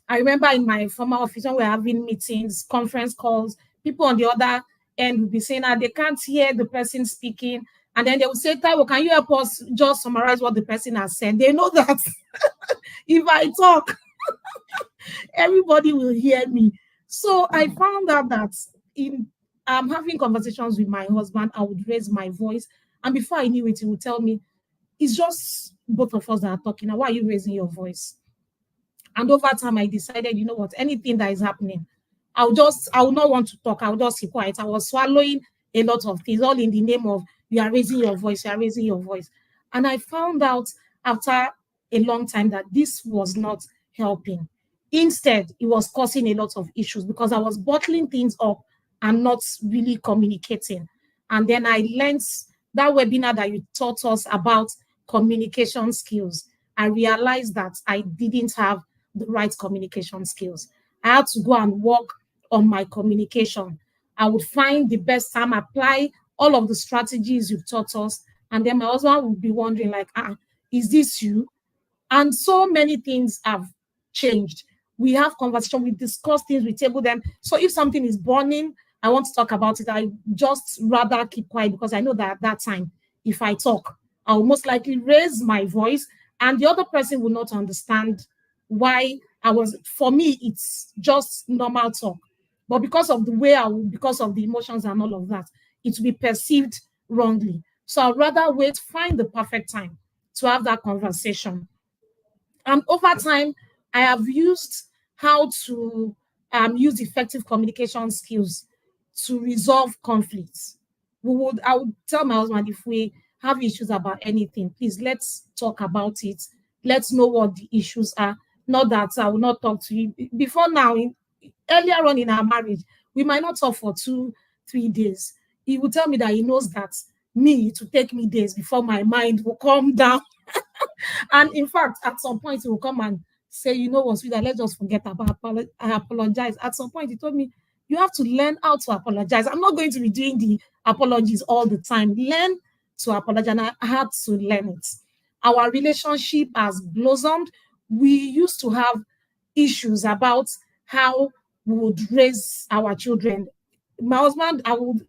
Speaker 2: I remember in my former office when we were having meetings, conference calls, people on the other end would be saying, ah, they can't hear the person speaking. And then they would say, Taiwo, can you help us just summarize what the person has said? They know that if I talk, everybody will hear me. So I found out that in having conversations with my husband, I would raise my voice. And before I knew it, he would tell me, it's just both of us that are talking. Now, why are you raising your voice? And over time, I decided, you know what, anything that is happening, I will not want to talk. I will just keep quiet. I was swallowing a lot of things, all in the name of you are raising your voice, you are raising your voice. And I found out after a long time that this was not helping. Instead, it was causing a lot of issues because I was bottling things up and not really communicating. And then I learned that webinar that you taught us about communication skills. I realized that I didn't have the right communication skills. I had to go and work on my communication. I would find the best time, apply all of the strategies you've taught us, and then my husband would be wondering, like, is this you? And so many things have changed. We have conversation, we discuss things, we table them. So if something is burning, I want to talk about it, I just rather keep quiet because I know that at that time, if I talk, I will most likely raise my voice and the other person will not understand why for me, it's just normal talk. But because of the way because of the emotions and all of that, it will be perceived wrongly. So I'd rather wait, find the perfect time to have that conversation. And over time, I have used how to use effective communication skills to resolve conflicts. I would tell my husband, if we have issues about anything, please let's talk about it. Let's know what the issues are. Not that I will not talk to you. Before now, earlier on in our marriage, we might not talk for 2-3 days. He will tell me that he knows that it will take me days before my mind will calm down. And in fact, at some point, he will come and say, you know what, sweetheart, let's just forget about I apologize. At some point, he told me, you have to learn how to apologize. I'm not going to be doing the apologies all the time. Learn to apologize. And I had to learn it. Our relationship has blossomed. We used to have issues about how we would raise our children. My husband, I would,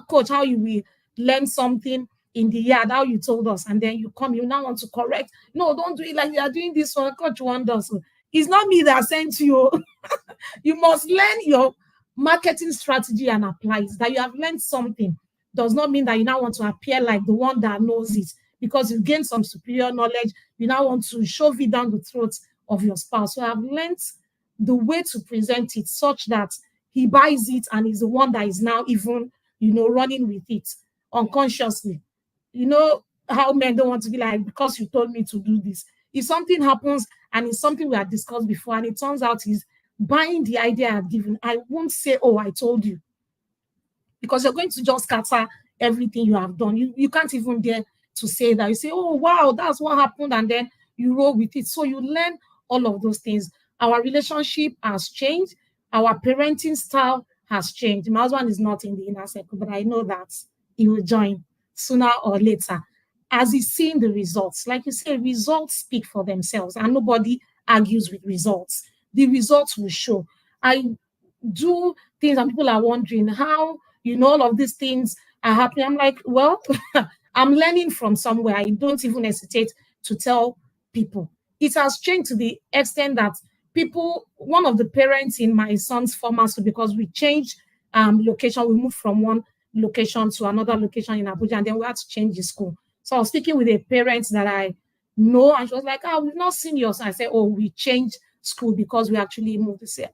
Speaker 2: coach, how you will learn something in the yard, how you told us, and then you now want to correct. No, don't do it like you are doing this one. Coach wonders. It's not me that sent you. You must learn your marketing strategy and apply it. That you have learned something does not mean that you now want to appear like the one that knows it because you gained some superior knowledge. You now want to shove it down the throat of your spouse. So I've learned the way to present it such that he buys it and is the one that is now even, running with it unconsciously. You know how men don't want to be like, because you told me to do this. If something happens and it's something we had discussed before and it turns out he's buying the idea I've given, I won't say, oh, I told you. Because you're going to just scatter everything you have done. You can't even dare to say that. You say, oh, wow, that's what happened. And then you roll with it. So you learn all of those things. Our relationship has changed. Our parenting style has changed. My husband is not in the inner circle, but I know that he will join sooner or later as he's seeing the results. Like you say, results speak for themselves and nobody argues with results. The results will show. I do things and people are wondering how, all of these things are happening. I'm like, well, I'm learning from somewhere. I don't even hesitate to tell people. It has changed to the extent that one of the parents in my son's former school, because we changed location, we moved from one location to another location in Abuja, and then we had to change the school. So I was speaking with a parent that I know, and she was like, we've not seen yours. I said, oh, we changed school because we actually moved. They say,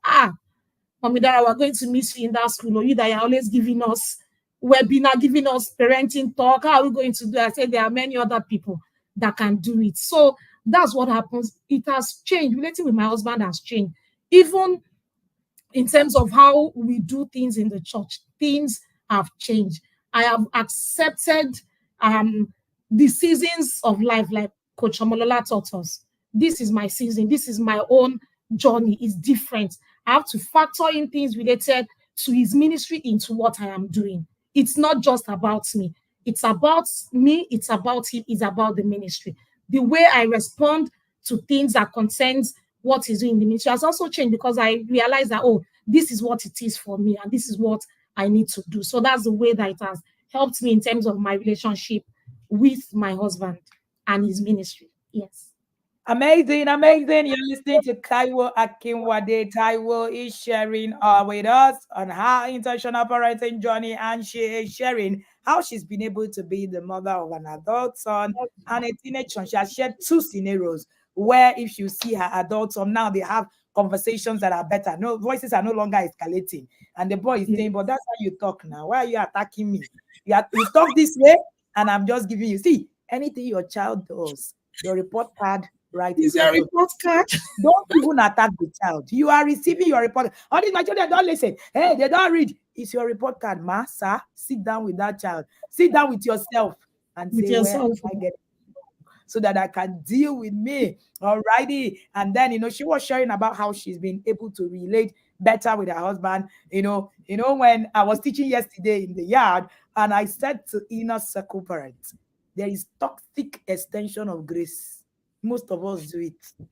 Speaker 2: Mommy Dara, we're going to miss you in that school. Or you that are always giving us webinar, giving us parenting talk. How are we going to do it? I said, there are many other people that can do it. So that's what happens. It has changed. Relating with my husband has changed. Even in terms of how we do things in the church, things have changed. I have accepted the seasons of life, like Coach Omolola taught us. This is my season. This is my own journey. It's different. I have to factor in things related to his ministry into what I am doing. It's not just about me. It's about me. It's about him. It's about the ministry. The way I respond to things that concerns what he's doing in the ministry has also changed, because I realized that, oh, this is what it is for me, and this is what I need to do. So that's the way that it has helped me in terms of my relationship with my husband and his ministry. Yes.
Speaker 1: Amazing, amazing. You're listening to Taiwo Akinwande. Taiwo is sharing with us on her intentional parenting journey, and she is sharing how she's been able to be the mother of an adult son and a teenage son. She has shared two scenarios where, if you see her adult son, now they have conversations that are better. No, voices are no longer escalating. And the boy is saying, but that's how you talk now. Why are you attacking me? You talk this way, and I'm just giving you. See, anything your child does, your report card, right?
Speaker 2: Is your report card?
Speaker 1: Don't even attack the child. You are receiving your report. All these my children don't listen. Hey, they don't read. It's your report card, ma, sir. Sit down with that child. Sit down with yourself and
Speaker 2: With
Speaker 1: say,
Speaker 2: yourself.
Speaker 1: where I get it, so that I can deal with me. Alrighty. And then, she was sharing about how she's been able to relate better with her husband. When I was teaching yesterday in the yard, and I said to inner circle parents, there is toxic extension of grace. Most of us do it.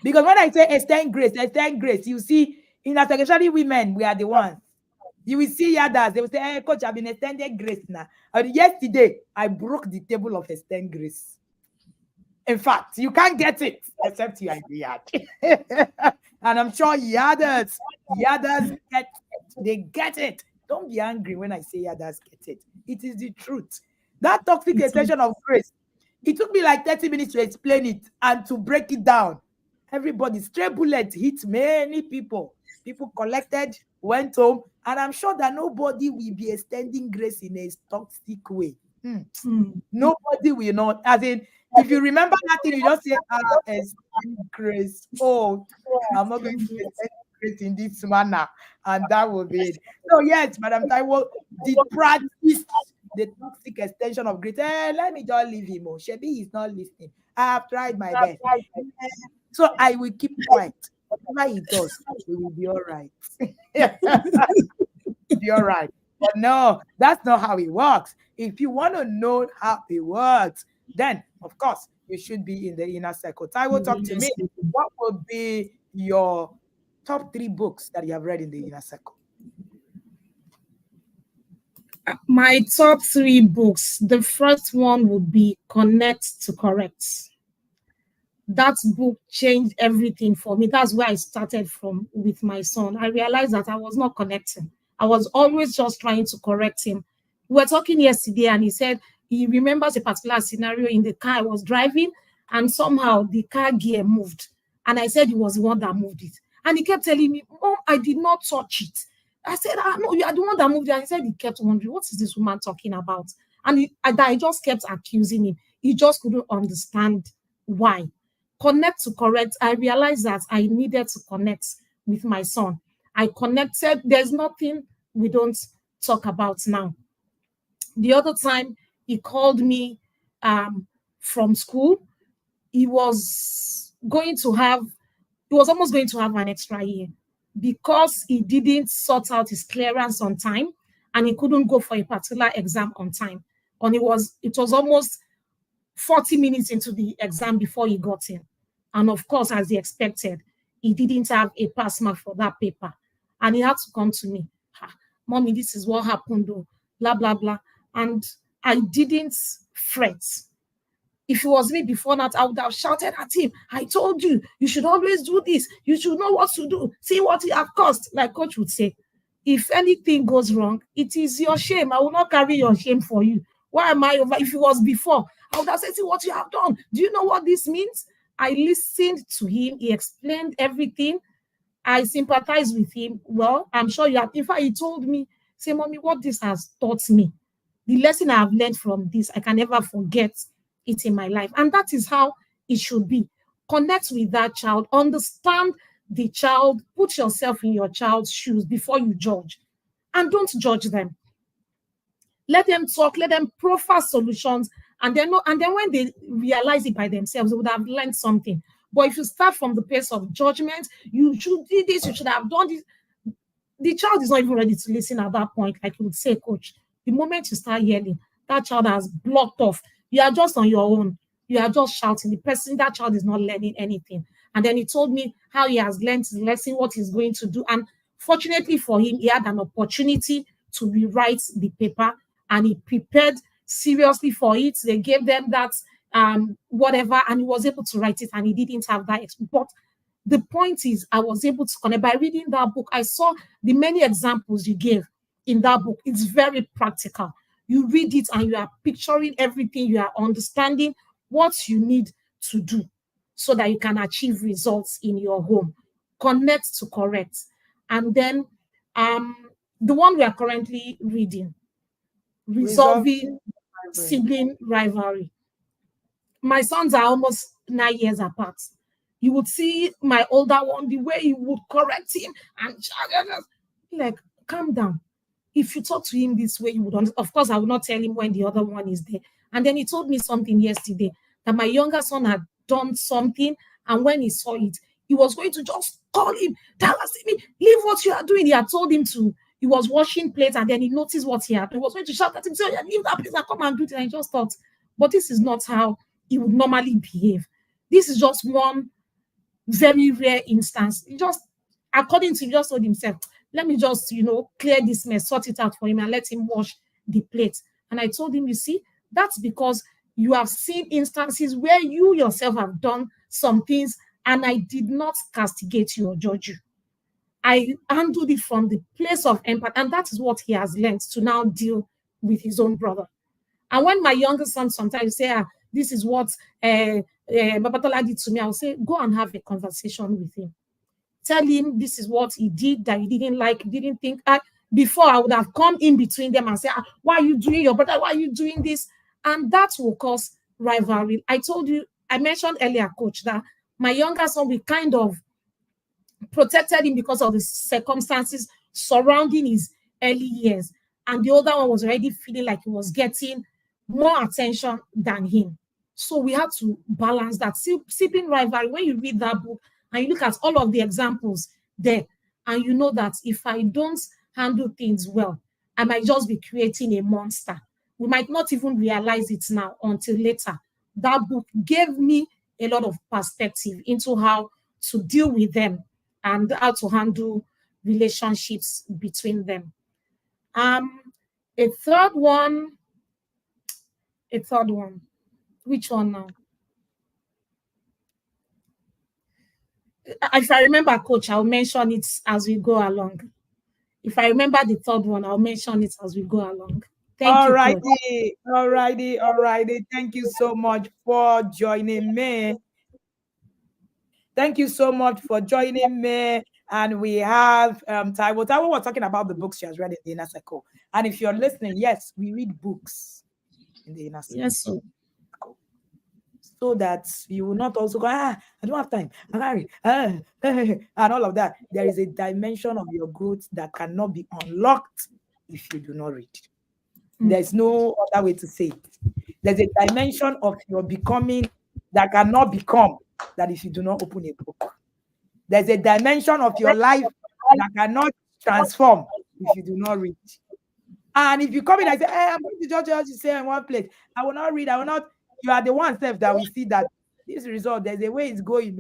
Speaker 1: Because when I say extend grace, you see, in especially women, we are the ones. You will see others, they will say, hey, coach, I've been extended grace now. And yesterday, I broke the table of extend grace. In fact, you can't get it except you are in the yard. And I'm sure yarders get it. They get it. Don't be angry when I say yarders get it. It is the truth. That toxic extension of grace, it took me like 30 minutes to explain it and to break it down. Everybody, stray bullet hit many people. People collected, went home, and I'm sure that nobody will be extending grace in a toxic way. Nobody will not. As in, if you remember that thing, you just say, extend grace. Oh, I'm not going to extend grace in this manner. And that will be it. So, yes, Madam Taiwo did practice the toxic extension of grace. Let me just leave him. Shebi is not listening. I have tried my best. So I will keep quiet. Whatever he does, we will be all right. Be all right. But no, that's not how it works. If you want to know how it works, then of course you should be in the inner circle. Taiwo, talk to me. What would be your top 3 books that you have read in the inner circle?
Speaker 2: My top 3 books. The first one would be Connect to Correct. That book changed everything for me. That's where I started from with my son. I realized that I was not connecting. I was always just trying to correct him. We were talking yesterday, and he said he remembers a particular scenario in the car I was driving, and somehow the car gear moved. And I said he was the one that moved it. And he kept telling me, Mom, I did not touch it. I said, no, you are the one that moved it. And he said he kept wondering, what is this woman talking about? And I just kept accusing him. He just couldn't understand why. Connect to Correct. I realized that I needed to connect with my son. I connected. There's nothing we don't talk about now. The other time he called me from school, he was almost going to have an extra year because he didn't sort out his clearance on time, and he couldn't go for a particular exam on time. And it was almost 40 minutes into the exam before he got in. And of course, as he expected, he didn't have a pass mark for that paper. And he had to come to me. Mommy, this is what happened, though. Blah, blah, blah. And I didn't fret. If it was me before that, I would have shouted at him. I told you, you should always do this. You should know what to do. See what it has cost. Like Coach would say, if anything goes wrong, it is your shame. I will not carry your shame for you. Why am I over? If it was before, I would have said, see what you have done. Do you know what this means? I listened to him. He explained everything. I sympathized with him. Well, I'm sure you have. In fact, he told me, say, Mommy, what this has taught me. The lesson I have learned from this, I can never forget it in my life. And that is how it should be. Connect with that child. Understand the child. Put yourself in your child's shoes before you judge. And don't judge them. Let them talk, let them proffer solutions, and then and then when they realize it by themselves, they would have learned something. But if you start from the place of judgment, you should do this, you should have done this, the child is not even ready to listen at that point. Like you would say, coach, the moment you start yelling, that child has blocked off. You are just on your own. You are just shouting. The person, that child is not learning anything. And then he told me how he has learned his lesson, what he's going to do. And fortunately for him, he had an opportunity to rewrite the paper, and he prepared seriously for it. They gave them that whatever, and he was able to write it, and he didn't have that. But the point is, I was able to connect by reading that book. I saw the many examples you gave in that book. It's very practical. You read it and you are picturing everything, you are understanding what you need to do so that you can achieve results in your home. Connect to correct. And then um, the one we are currently reading,
Speaker 1: Resolve.
Speaker 2: Resolving Sibling Rivalry. My sons are almost 9 years apart. You would see my older one, the way he would correct him and like, calm down. If you talk to him this way, you would of course I would not tell him when the other one is there. And then he told me something yesterday that my younger son had done something, and when he saw it, he was going to just call him, tell us, leave what you are doing. He had told him to, he was washing plates, and then he noticed what he had. He was going to shout at him, say, oh, yeah, leave that place and come and do it. And I just thought, but this is not how he would normally behave. This is just one very rare instance. He just, according to him, just told himself, let me just, clear this mess, sort it out for him, and let him wash the plate. And I told him, you see, that's because you have seen instances where you yourself have done some things, and I did not castigate you or judge you. I handled it from the place of empathy, and that is what he has learned to now deal with his own brother. And when my younger son sometimes say, this is what Babatola did to me, I'll say, go and have a conversation with him. Tell him this is what he did that he didn't like, didn't think. Before I would have come in between them and say, why are you doing your brother? Why are you doing this? And that will cause rivalry. I mentioned earlier, coach, that my younger son, we kind of protected him because of the circumstances surrounding his early years. And the older one was already feeling like he was getting more attention than him. So we had to balance that. Sibling rivalry, when you read that book and you look at all of the examples there, and you know that if I don't handle things well, I might just be creating a monster. We might not even realize it now until later. That book gave me a lot of perspective into how to deal with them and how to handle relationships between them. A third one. Which one now? If I remember, coach, I'll mention it as we go along. If I remember the third one, I'll mention it as we go along. Thank you, coach.
Speaker 1: Alrighty. Thank you so much for joining me. Thank you so much for joining me. And we have Taiwo. Taiwo was talking about the books she has read in the inner circle. And if you're listening, yes, we read books in the inner circle.
Speaker 2: Yes, sir.
Speaker 1: So that you will not also go, I don't have time, and all of that. There is a dimension of your growth that cannot be unlocked if you do not read. There's no other way to say it. There's a dimension of your becoming that cannot become that if you do not open a book. There's a dimension of your life that cannot transform if you do not read. And if you come in and say, I'm going to judge you say in one place, I will not read, I will not. You are the one self that we see that this result, there's a way it's going,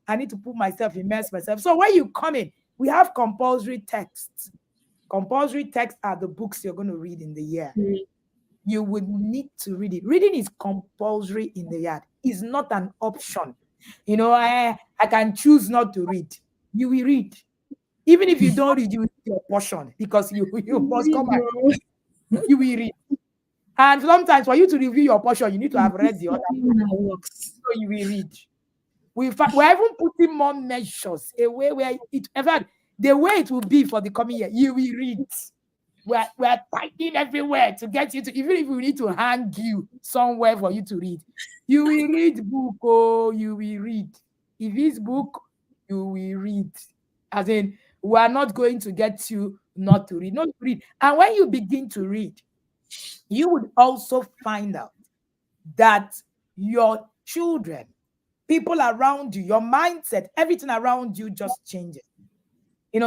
Speaker 1: I need to put myself, immerse myself. So when you come in, we have compulsory texts. Compulsory texts are the books you're going to read in the year. You would need to read it. Reading is compulsory in the year. It's not an option. I can choose not to read. You will read. Even if you don't read, you will read your portion because you must come back. You will read. And sometimes for you to review your portion, you need to have read the other book. So you will read. We're even putting more measures, a way where the way it will be for the coming year, you will read. We're fighting everywhere to get you to, even if we need to hang you somewhere for you to read. You will read book, you will read. If it's book, you will read. As in, we are not going to get you not to read. Not to read. And when you begin to read, you would also find out that your children, people around you, your mindset, everything around you just changes.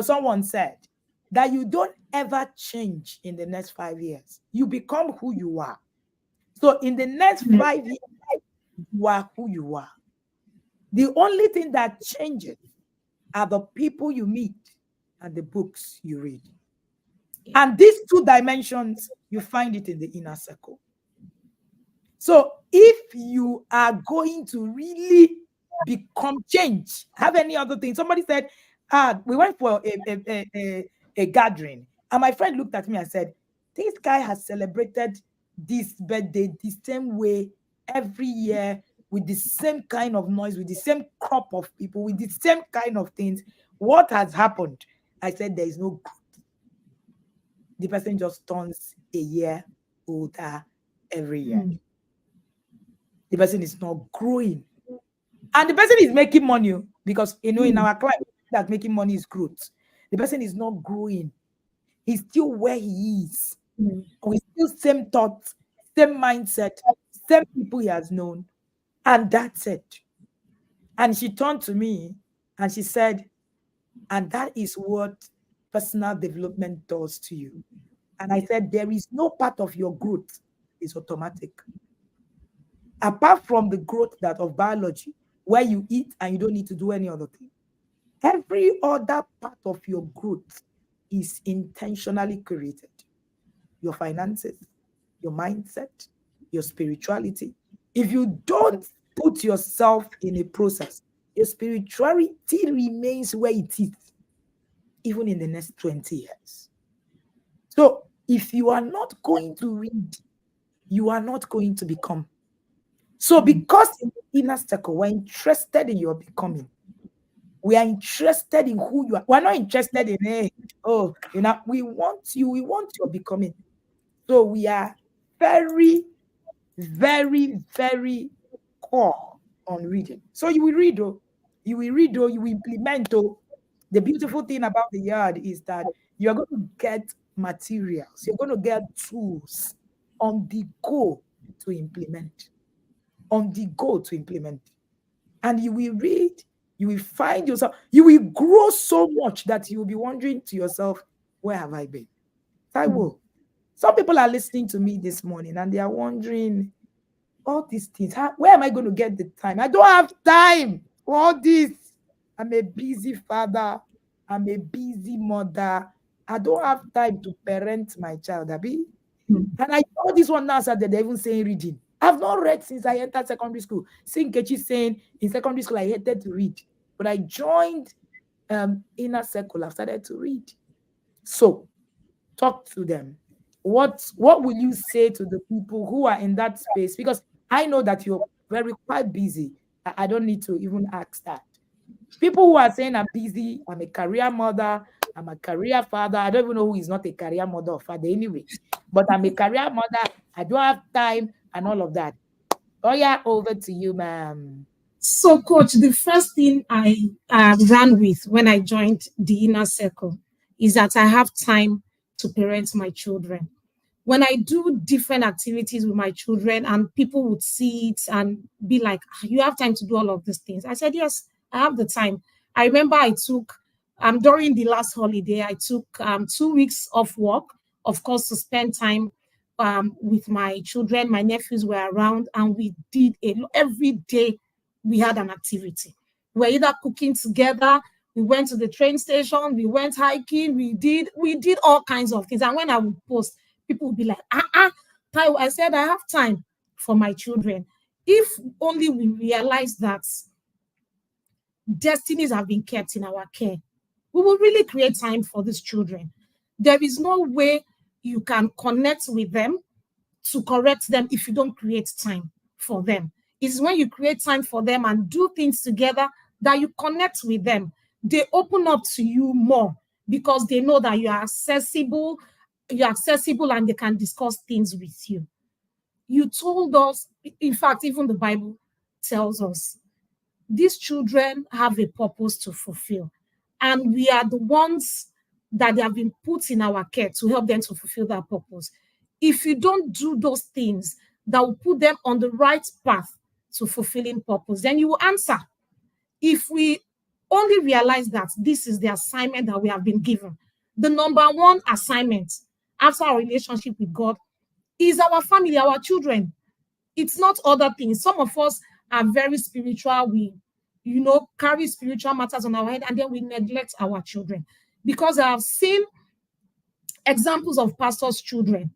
Speaker 1: Someone said that you don't ever change in the next 5 years. You become who you are. So in the next 5 years, you are who you are. The only thing that changes are the people you meet and the books you read. And these two dimensions, you find it in the inner circle. So if you are going to really become change, have any other thing. Somebody said, we went for a gathering, and my friend looked at me and said, this guy has celebrated this birthday the same way every year, with the same kind of noise, with the same crop of people, with the same kind of things. What has happened? I said, there is no growth. The person just turns a year older every year. The person is not growing. And the person is making money, because in our climate, that making money is growth. The person is not growing. He's still where he is. With still same thoughts, same mindset, same people he has known. And that's it. And she turned to me and she said, and that is what personal development does to you. And I said, there is no part of your growth is automatic. Apart from the growth that of biology, where you eat and you don't need to do any other thing. Every other part of your growth is intentionally created. Your finances, your mindset, your spirituality. If you don't put yourself in a process, your spirituality remains where it is, even in the next 20 years. So if you are not going to read, you are not going to become. So because in the inner circle, we're interested in your becoming. We are interested in who you are. We're not interested in, we want you, we want your becoming. So we are very, very, very core on reading. So you will read, you will implement. The beautiful thing about the yard is that you're going to get materials, you're going to get tools on the go to implement. On the go to implement. And you will read, you will find yourself, you will grow so much that you will be wondering to yourself, where have I been? Taiwo, some people are listening to me this morning and they are wondering, all these things, where am I going to get the time? I don't have time for all this. I'm a busy father. I'm a busy mother. I don't have time to parent my child, Abi. And I know this one now said that they're even saying reading. I've not read since I entered secondary school. Seeing Kechi saying in secondary school I hated to read, but I joined inner circle. I've started to read. So talk to them. What will you say to the people who are in that space? Because I know that you're quite busy. I don't need to even ask that. People who are saying I'm busy, I'm a career mother, I'm a career father. I don't even know who is not a career mother or father anyway. But I'm a career mother. I don't have time and all of that. Oh yeah, over to you, ma'am.
Speaker 2: So, coach, the first thing I ran with when I joined the inner circle is that I have time to parent my children. When I do different activities with my children and people would see it and be like, you have time to do all of these things. I said, yes, I have the time. I remember I took, during the last holiday, I took 2 weeks off work, of course, to spend time with my children. My nephews were around and we did every day we had an activity. We were either cooking together, we went to the train station, we went hiking, we did all kinds of things. And when I would post, people would be like, Taiwo, I said I have time for my children. If only we realize that destinies have been kept in our care, we will really create time for these children. There is no way you can connect with them to correct them if you don't create time for them. It's when you create time for them and do things together that you connect with them. They open up to you more because they know that you're accessible and they can discuss things with you. You told us, in fact, even the Bible tells us, these children have a purpose to fulfill. And we are the ones that they have been put in our care to help them to fulfill that purpose. if you don't do those things that will put them on the right path to fulfilling purpose, then you will answer. If we only realize that this is the assignment that we have been given, the number one assignment after our relationship with God is our family, our children. It's not other things. Some of us are very spiritual. We, carry spiritual matters on our head, and then we neglect our children. Because I have seen examples of pastors' children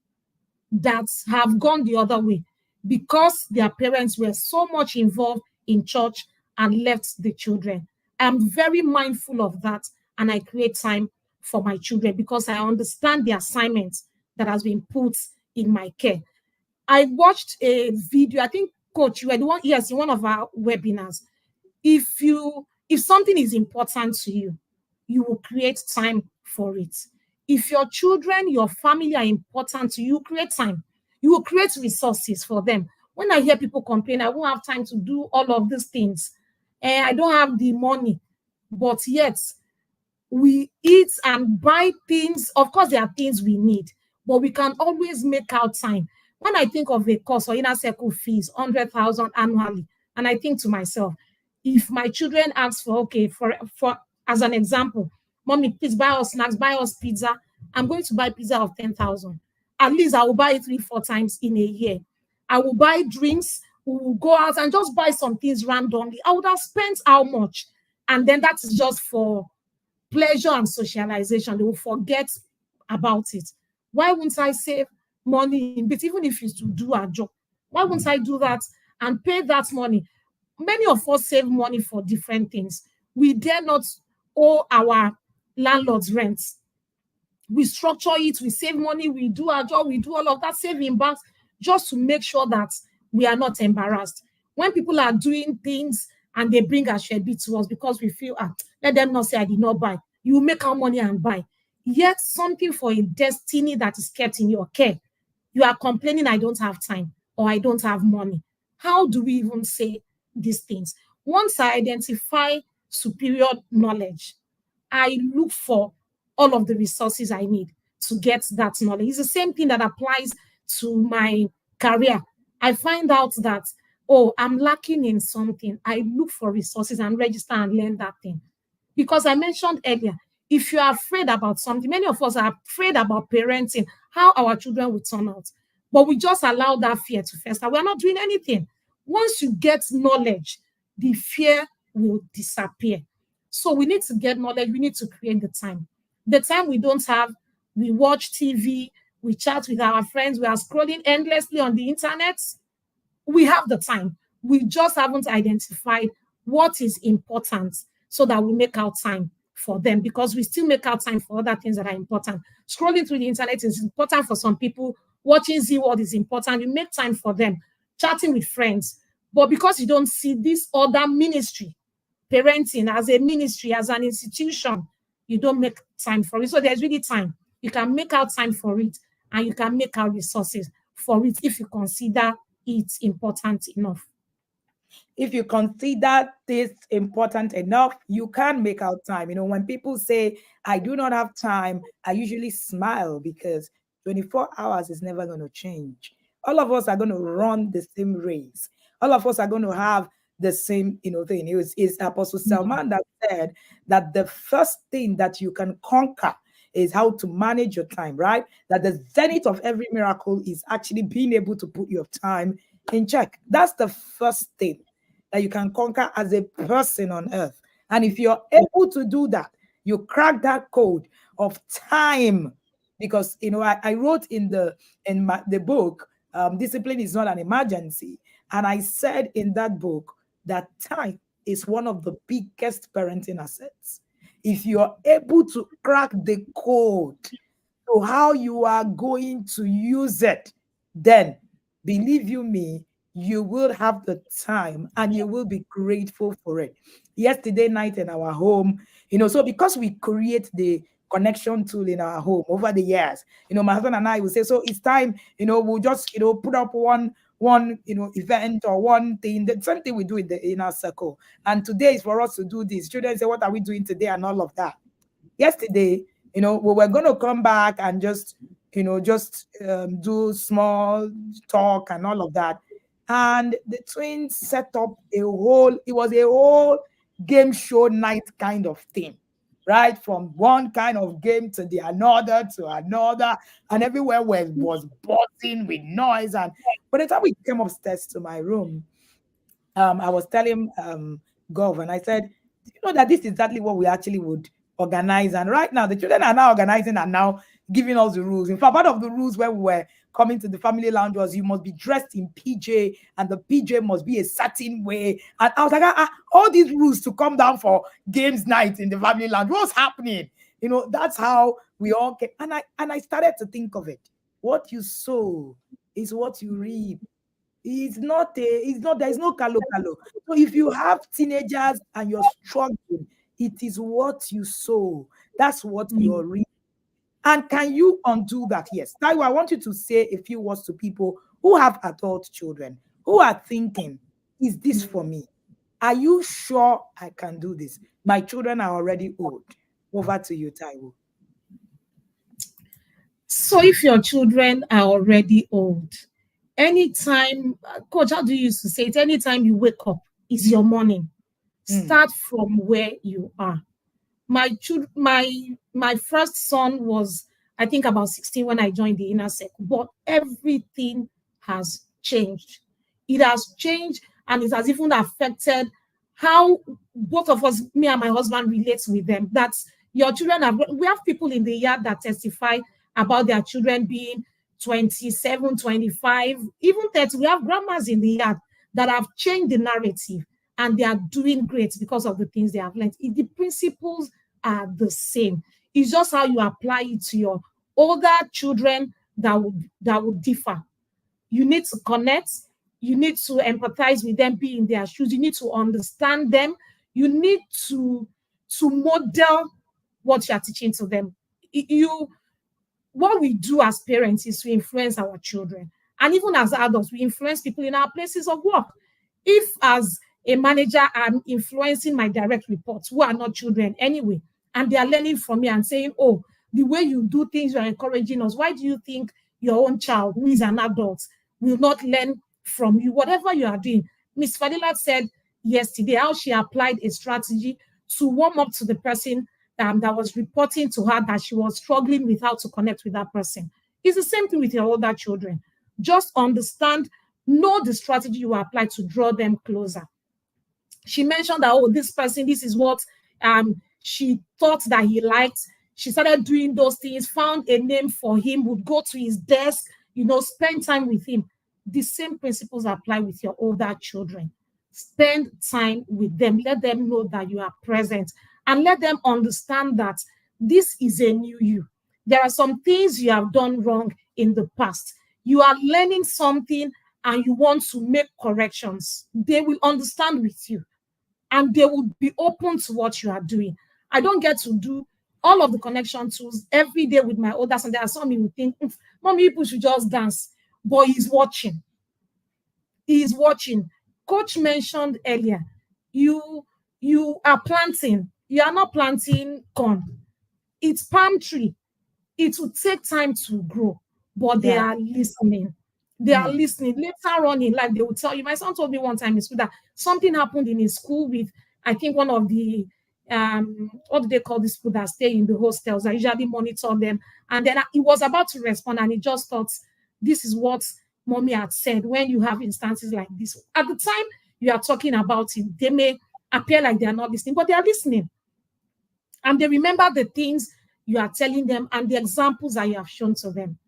Speaker 2: that have gone the other way because their parents were so much involved in church and left the children. I'm very mindful of that, and I create time for my children because I understand the assignment that has been put in my care. I watched a video, I think, Coach, you were the one, yes, in one of our webinars. If something is important to you, you will create time for it. If your children, your family are important to you, create time. You will create resources for them. When I hear people complain, I won't have time to do all of these things. I don't have the money. But yet, we eat and buy things. Of course, there are things we need, but we can always make out time. When I think of a course or inner circle fees, 100,000 annually, and I think to myself, if my children ask for, okay, for as an example, mommy, please buy us snacks, buy us pizza. I'm going to buy pizza of 10,000. At least I will buy it 3-4 times in a year. I will buy drinks. We will go out and just buy some things randomly. I would have spent how much? And then that is just for pleasure and socialization. They will forget about it. Why wouldn't I save money in it, even if it's to do a job? Why wouldn't I do that and pay that money? Many of us save money for different things. We dare not owe our landlord's rent. We structure it, we save money, we do our job, we do all of that saving banks just to make sure that we are not embarrassed. When people are doing things and they bring a shebi to us because we feel, let them not say I did not buy. You will make our money and buy. Yet something for a destiny that is kept in your care. You are complaining, I don't have time or I don't have money. How do we even say these things? Once I identify superior knowledge, I look for all of the resources I need to get that knowledge. It's the same thing that applies to my career. I find out that, I'm lacking in something. I look for resources and register and learn that thing. Because I mentioned earlier, if you are afraid about something, many of us are afraid about parenting, how our children will turn out. But we just allow that fear to fester. We're not doing anything. Once you get knowledge, the fear will disappear. So we need to get knowledge. We need to create the time. The time we don't have, we watch TV, we chat with our friends, we are scrolling endlessly on the internet. We have the time. We just haven't identified what is important so that we make out time for them, because we still make out time for other things that are important. Scrolling through the internet is important for some people. Watching Z World is important. You make time for them. Chatting with friends. But because you don't see this other ministry, parenting as a ministry, as an institution, you don't make time for it. So there's really time. You can make out time for it, and you can make out resources for it if you consider it important enough.
Speaker 1: If you consider this important enough, you can make out time. When people say, I do not have time, I usually smile because 24 hours is never going to change. All of us are going to run the same race. All of us are going to have the same, thing. It's Apostle Salman that said that the first thing that you can conquer is how to manage your time, right? That the zenith of every miracle is actually being able to put your time in check. That's the first thing that you can conquer as a person on earth. And if you're able to do that, you crack that code of time. Because I wrote in the book, Discipline is Not an Emergency. And I said in that book that time is one of the biggest parenting assets. If you're able to crack the code to how you are going to use it, then believe you me, you will have the time and you will be grateful for it. Yesterday night in our home, so because we create the connection tool in our home over the years, my husband and I will say, so it's time, we'll just, put up one event or one thing, the same thing we do in the inner circle. And today is for us to do this. Children say, what are we doing today? And all of that. Yesterday, we were going to come back and just just do small talk and all of that. And the twins set up it was a whole game show night kind of thing, right? From one kind of game to the another to another, and everywhere was buzzing with noise. And by the time we came upstairs to my room, I was telling Gov, and I said, "Do you know that this is exactly what we actually would organize?" And right now, the children are now organizing and now giving us the rules. In fact, part of the rules when we were coming to the family lounge was you must be dressed in PJ, and the PJ must be a certain way. And I was like, all these rules to come down for games night in the family lounge. What's happening? That's how we all came. And I started to think of it. What you sow is what you reap. There is no kalo kalo. So if you have teenagers and you're struggling, it is what you sow. That's what you're reaping. And can you undo that? Yes. Taiwo, I want you to say a few words to people who have adult children, who are thinking, is this for me? Are you sure I can do this? My children are already old. Over to you, Taiwo.
Speaker 2: So if your children are already old, anytime, coach, how do you used to say it? Anytime you wake up is your morning. Start from where you are. My first son was, I think, about 16 when I joined the inner circle, but everything has changed. It has changed, and it has even affected how both of us, me and my husband, relates with them. That's your children are. We have people in the yard that testify about their children being 27, 25, even 30. We have grandmas in the yard that have changed the narrative, and they are doing great because of the things they have learned. The principles are the same. It's just how you apply it to your older children that would differ. You need to connect. You need to empathize with them, be in their shoes. You need to understand them. You need to model what you are teaching to them. What we do as parents is to influence our children. And even as adults, we influence people in our places of work. If as a manager, I'm influencing my direct reports, who are not children anyway, and they are learning from me and saying, oh, the way you do things, you're encouraging us. Why do you think your own child, who is an adult, will not learn from you? Whatever you are doing. Miss Fadila said yesterday how she applied a strategy to warm up to the person that was reporting to her that she was struggling with how to connect with that person. It's the same thing with your older children. Just understand, know the strategy you apply to draw them closer. She mentioned that, oh, this person, this is what she thought that he liked. She started doing those things, found a name for him, would go to his desk, spend time with him. The same principles apply with your older children. Spend time with them. Let them know that you are present, and let them understand that this is a new you. There are some things you have done wrong in the past. You are learning something and you want to make corrections. They will understand with you, and they will be open to what you are doing. I don't get to do all of the connection tools every day with my older son. There are some you will think, mommy, people should just dance. But he's watching. He is watching. Coach mentioned earlier, you are planting. You are not planting corn. It's palm tree. It will take time to grow, but they are listening. They are listening. Later on in life, they will tell you. My son told me one time in school that something happened in his school with, I think, one of the what do they call these people that stay in the hostels? I usually monitor them. And then he was about to respond, and he just thought, this is what mommy had said. When you have instances like this, at the time you are talking about it, they may appear like they are not listening, but they are listening. And they remember the things you are telling them and the examples that you have shown to them.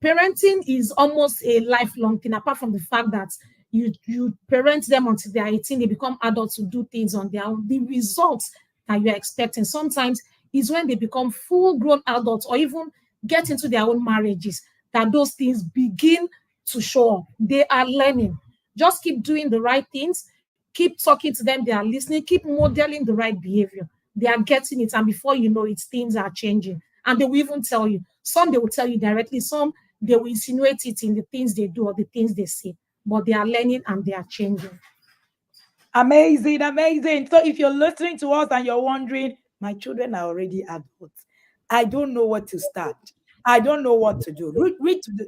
Speaker 2: Parenting is almost a lifelong thing, apart from the fact that you parent them until they are 18, they become adults to do things on their own. The results that you are expecting sometimes is when they become full-grown adults or even get into their own marriages that those things begin to show up. They are learning. Just keep doing the right things. Keep talking to them. They are listening. Keep modeling the right behavior. They are getting it. And before you know it, things are changing. And they will even tell you. Some they will tell you directly. Some they will insinuate it in the things they do or the things they say. But they are learning and they are changing.
Speaker 1: Amazing, amazing. So if you're listening to us and you're wondering, my children are already adults, I don't know where to start. I don't know what to do.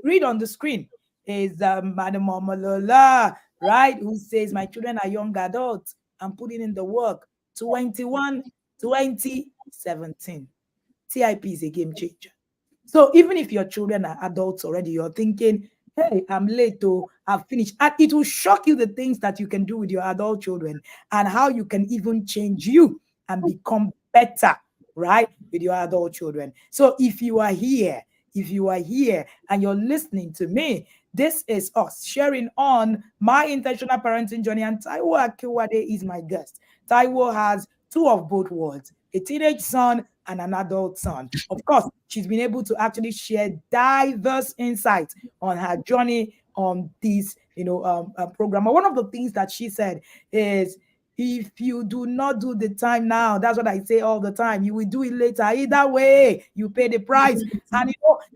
Speaker 1: Read on the screen is Madam Omolola, right? Who says, my children are young adults. I'm putting in the work. 21, 2017. TIP is a game changer. So even if your children are adults already, you're thinking, hey, I'm late to I've finished. And it will shock you the things that you can do with your adult children and how you can even change you and become better, right, with your adult children. So if you are here and you're listening to me, this is us sharing on my intentional parenting journey. And Taiwo Akinwande is my guest. Taiwo has two of both worlds, a teenage son and an adult son. Of course, she's been able to actually share diverse insights on her journey on this, program. But one of the things that she said is, if you do not do the time now, that's what I say all the time, you will do it later. Either way, you pay the price. And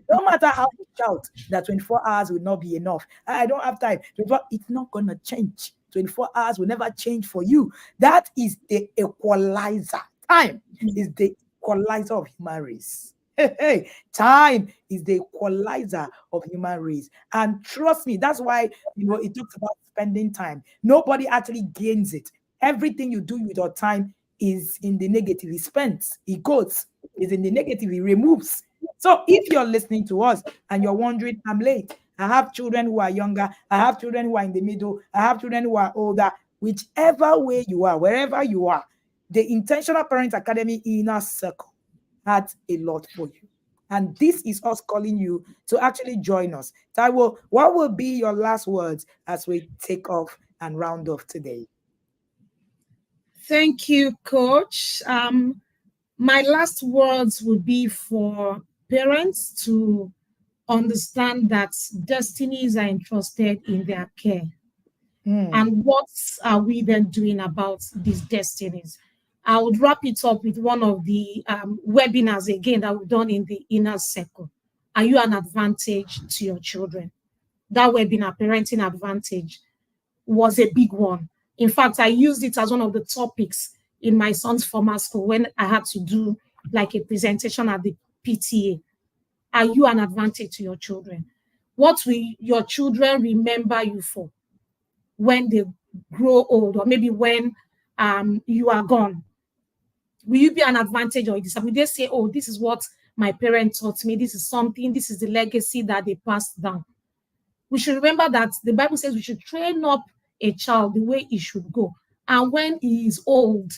Speaker 1: no matter how you shout that 24 hours will not be enough. I don't have time. It's not going to change. 24 hours will never change for you. That is the equalizer. Time is the equalizer of human race. Hey, time is the equalizer of human race. And trust me, that's why it talks about spending time. Nobody actually gains it. Everything you do with your time is in the negative. It spends, it goes, is in the negative, it removes. So if you're listening to us and you're wondering, I'm late, I have children who are younger, I have children who are in the middle, I have children who are older, whichever way you are, wherever you are, the Intentional Parent Academy Inner Circle had a lot for you. And this is us calling you to actually join us. Taiwo, what will be your last words as we take off and round off today?
Speaker 2: Thank you, Coach. My last words would be for parents to understand that destinies are entrusted in their care. And what are we then doing about these destinies? I would wrap it up with one of the webinars again that we've done in the Inner Circle. Are you an advantage to your children? That webinar, Parenting Advantage, was a big one. In fact, I used it as one of the topics in my son's former school when I had to do like a presentation at the PTA. Are you an advantage to your children? What will your children remember you for when they grow old, or maybe when you are gone? Will you be an advantage or a disadvantage? Will they say, oh, this is what my parents taught me, this is the legacy that they passed down? We should remember that the Bible says we should train up a child the way he should go. And when he is old,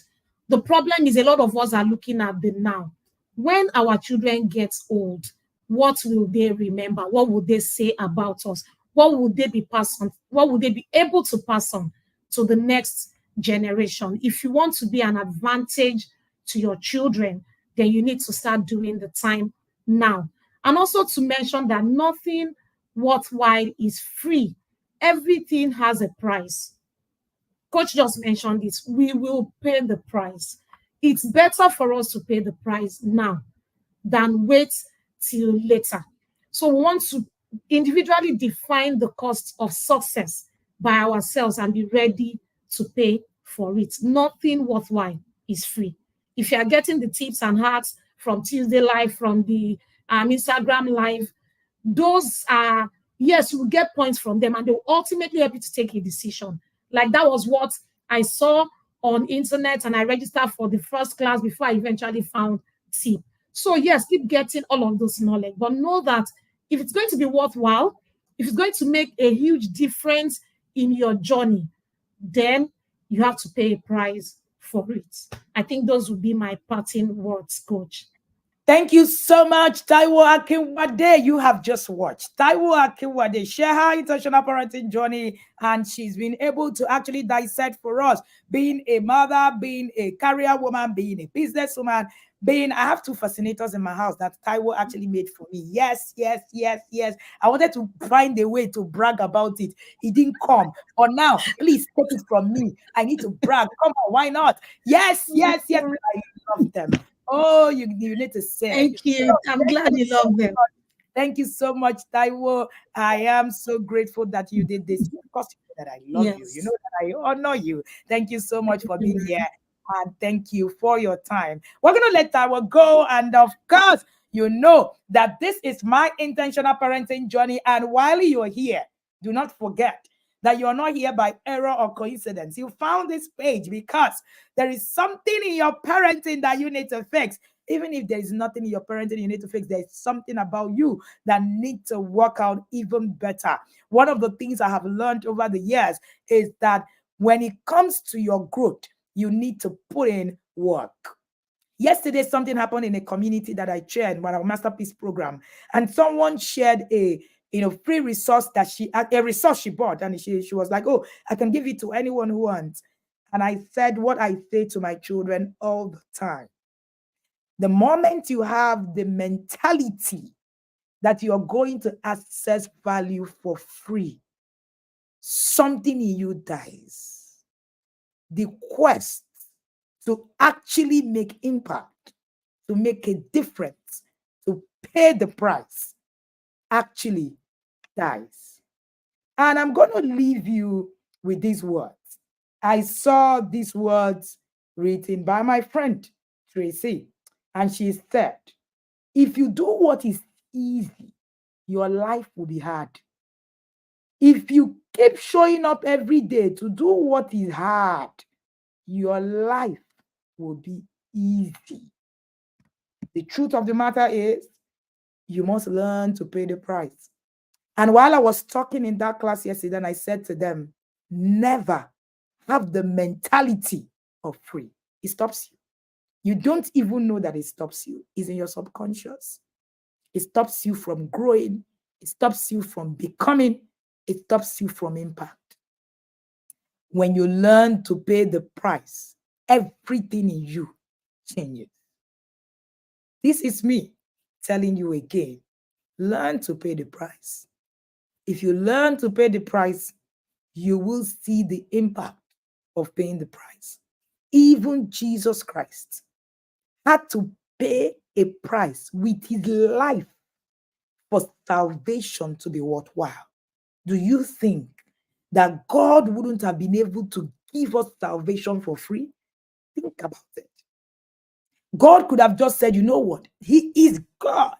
Speaker 2: the problem is a lot of us are looking at the now. When our children get old, what will they remember? What will they say about us? What would they be passed on? What would they be able to pass on to the next generation? If you want to be an advantage to your children, then you need to start doing the time now. And also to mention that nothing worthwhile is free. Everything has a price. Coach just mentioned this. We will pay the price. It's better for us to pay the price now than wait till later. So we want to individually define the cost of success by ourselves and be ready to pay for it. Nothing worthwhile is free. If you are getting the tips and hacks from Tuesday Live, from the Instagram Live, those are, yes, you will get points from them and they will ultimately help you to take a decision. Like that was what I saw on internet, and I registered for the first class before I eventually found tip. So yes, keep getting all of those knowledge, but know that if it's going to be worthwhile, if it's going to make a huge difference in your journey, then you have to pay a price for it. I think those would be my parting words, Coach.
Speaker 1: Thank you so much, Taiwo Akinwande. You have just watched Taiwo Akinwande share her intentional parenting journey, and she's been able to actually dissect for us being a mother, being a career woman, being a businesswoman, I have two fascinators in my house that Taiwo actually made for me. Yes, yes, yes, yes. I wanted to find a way to brag about it. It didn't come. But now, please take it from me. I need to brag. Come on, why not? Yes, yes, yes. I love them. Oh, you need to say.
Speaker 2: Thank you. I'm glad you love them.
Speaker 1: Thank you so much, Taiwo. I am so grateful that you did this. Of course, you know that I love you. You know that I honor you. Thank you so much for being here. And thank you for your time. We're going to let Taiwo go. And of course, you know that this is my intentional parenting journey. And while you're here, do not forget that you're not here by error or coincidence. You found this page because there is something in your parenting that you need to fix. Even if there is nothing in your parenting you need to fix, there's something about you that needs to work out even better. One of the things I have learned over the years is that when it comes to your growth, you need to put in work. Yesterday, something happened in a community that I chaired in our masterpiece program, and someone shared a free resource that a resource she bought, and she was like, "Oh, I can give it to anyone who wants." And I said what I say to my children all the time: the moment you have the mentality that you're going to access value for free, something in you dies. The quest to actually make impact, to make a difference, to pay the price, actually dies. And I'm going to leave you with these words. I saw these words written by my friend Tracy, and she said, if you do what is easy, your life will be hard. If you keep showing up every day to do what is hard, your life will be easy. The truth of the matter is, you must learn to pay the price. And while I was talking in that class yesterday, I said to them, never have the mentality of free. It stops you. You don't even know that it stops you. It's in your subconscious. It stops you from growing. It stops you from becoming. It stops you from impact. When you learn to pay the price, everything in you changes. This is me telling you again, learn to pay the price. If you learn to pay the price, you will see the impact of paying the price. Even Jesus Christ had to pay a price with his life for salvation to be worthwhile. Do you think that God wouldn't have been able to give us salvation for free? Think about it. God could have just said, you know what? He is God.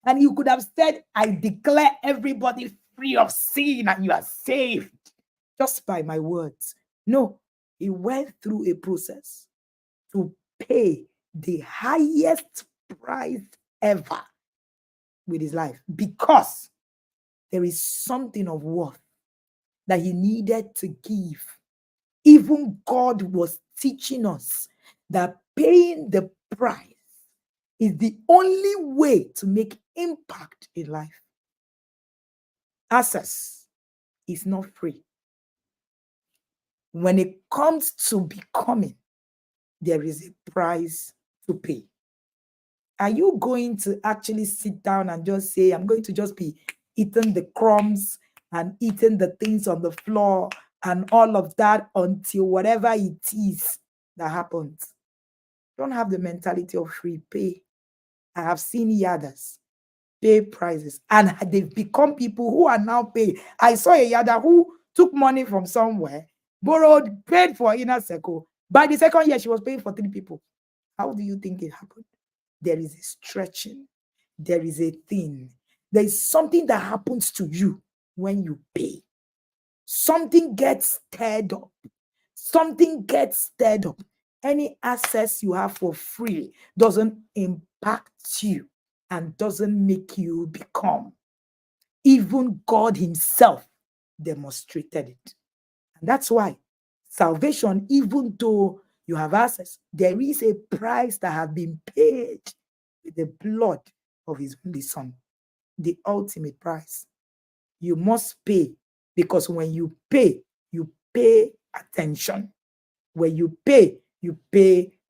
Speaker 1: And he could have said, I declare everybody free of sin and you are saved just by my words. No, he went through a process to pay the highest price ever with his life, because there is something of worth that he needed to give. Even God was teaching us that paying the price is the only way to make impact in life. Access is not free. When it comes to becoming, there is a price to pay. Are you going to actually sit down and just say, I'm going to just be eating the crumbs and eating the things on the floor and all of that until whatever it is that happens? Don't have the mentality of free pay. I have seen yadas pay prices and they've become people who are now paying. I saw a yada who took money from somewhere, borrowed, paid for inner circle. By the second year, she was paying for 3 people. How do you think it happened? There is a stretching. There is a thing. There is something that happens to you when you pay. Something gets stirred up. Something gets stirred up. Any access you have for free doesn't impact you and doesn't make you become. Even God himself demonstrated it. And that's why salvation, even though you have access, there is a price that has been paid with the blood of his only son, the ultimate price. You must pay, because when you pay attention. When you pay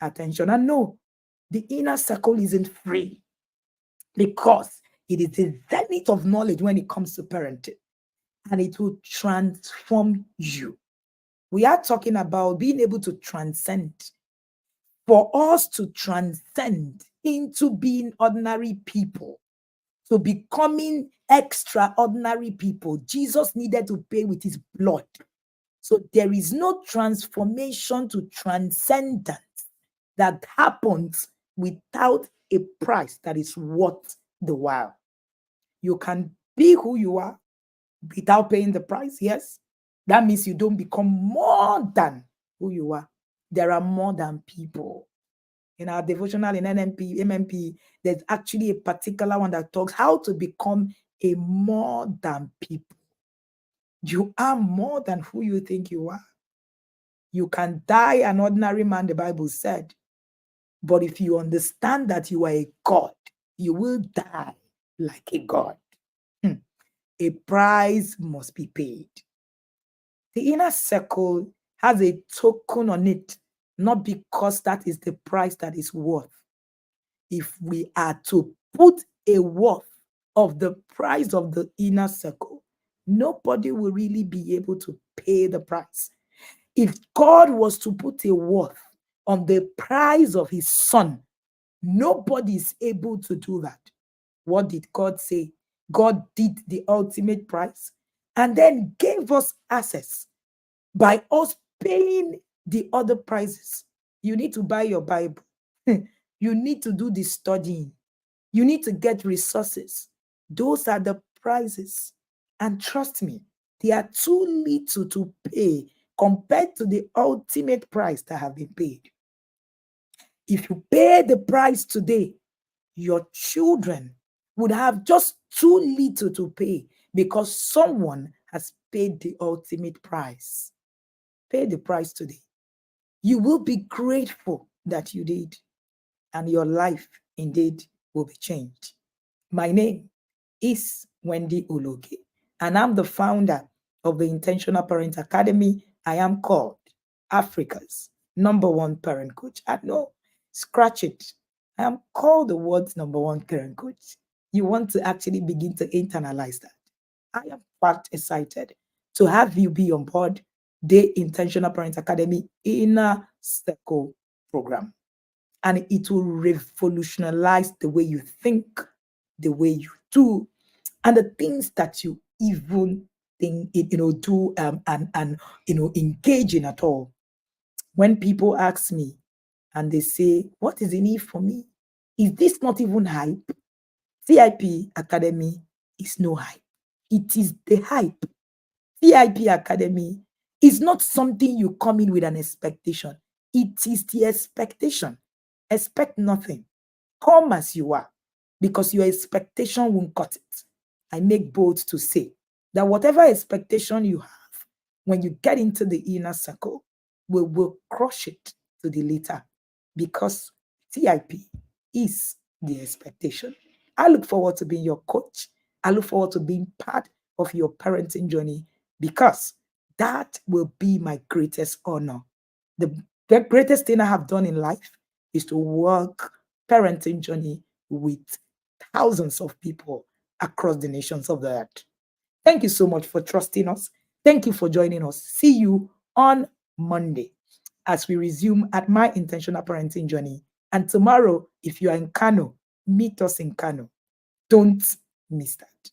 Speaker 1: attention. And no, the inner circle isn't free, because it is the zenith of knowledge when it comes to parenting, and it will transform you. We are talking about being able to transcend. For us to transcend into being ordinary people, to becoming extraordinary people, Jesus needed to pay with his blood. So there is no transformation to transcendence that happens without a price that is worth the while. You can be who you are without paying the price, yes. That means you don't become more than who you are. There are more than people. In our devotional in MMP, there's actually a particular one that talks how to become a more than people. You are more than who you think you are. You can die an ordinary man, the Bible said. But if you understand that you are a God, you will die like a God. A price must be paid. The inner circle has a token on it, not because that is the price that is worth. If we are to put a worth of the price of the inner circle, nobody will really be able to pay the price. If God was to put a worth on the price of his son, nobody is able to do that. What did God say? God did the ultimate price and then gave us access by us paying the other prices. You need to buy your Bible. You need to do the studying. You need to get resources. Those are the prices. And trust me, they are too little to pay compared to the ultimate price that have been paid. If you pay the price today, your children would have just too little to pay because someone has paid the ultimate price. Pay the price today. You will be grateful that you did, and your life indeed will be changed. My name is Wendy Ologe, and I'm the founder of the Intentional Parent Academy. I am called Africa's #1 parent coach. I know, scratch it. I am called the world's #1 parent coach. You want to actually begin to internalize that. I am quite excited to have you be on board the Intentional Parent Academy Inner Circle program. And it will revolutionize the way you think, the way you do, and the things that you even think, do and engage in at all. When people ask me and they say, what is in it for me? Is this not even hype? CIP Academy is no hype. It is the hype. CIP Academy is not something you come in with an expectation. It is the expectation. Expect nothing. Come as you are, because your expectation won't cut it. I make bold to say that whatever expectation you have, when you get into the inner circle, we will crush it to the later, because CIP is the expectation. I look forward to being your coach. I look forward to being part of your parenting journey, because that will be my greatest honor. The greatest thing I have done in life is to work parenting journey with thousands of people across the nations of the earth. Thank you so much for trusting us. Thank you for joining us. See you on Monday as we resume at my intentional parenting journey. And tomorrow, if you are in Kano, meet us in Kano. Don't miss that.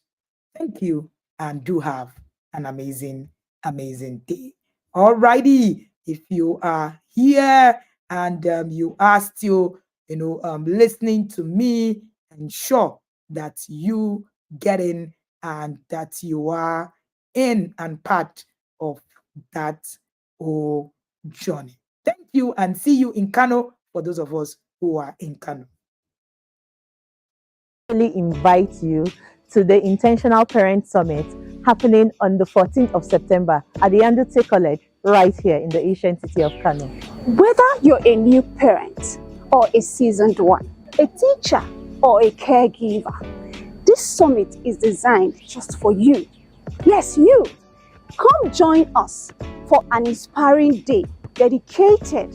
Speaker 1: Thank you, and do have an amazing, amazing day. All righty. If you are here and you are still, listening to me, ensure that you get in and that you are in and part of that whole journey. Thank you, and see you in Kano for those of us who are in Kano.
Speaker 3: Invite you to the Intentional Parent Summit happening on the 14th of September at the Andute College right here in the ancient city of Kano.
Speaker 4: Whether you're a new parent or a seasoned one, a teacher or a caregiver, this summit is designed just for you. Yes, you. Come join us for an inspiring day dedicated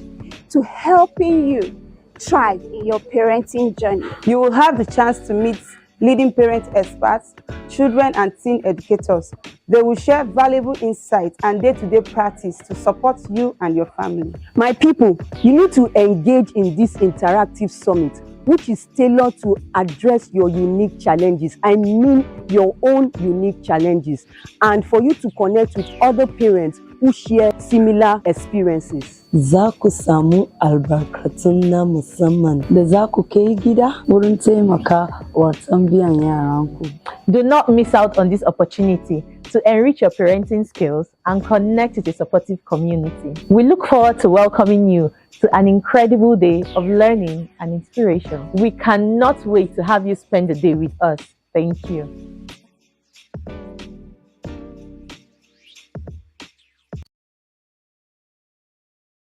Speaker 4: to helping you thrive in your parenting journey.
Speaker 5: You will have the chance to meet leading parent experts, children and teen educators. They will share valuable insights and day-to-day practice to support you and your family.
Speaker 6: My people, you need to engage in this interactive summit.
Speaker 5: which is tailored to address your unique challenges. I mean your own unique challenges, and for you to connect with other parents who share similar experiences.
Speaker 6: Za ku samu albarkatun na musamman da za ku kai gida wurin taimaka wa tambiyan yaranku.
Speaker 3: Do not miss out on this opportunity to enrich your parenting skills and connect with a supportive community. We look forward to welcoming you to an incredible day of learning and inspiration. We cannot wait to have you spend the day with us. Thank you.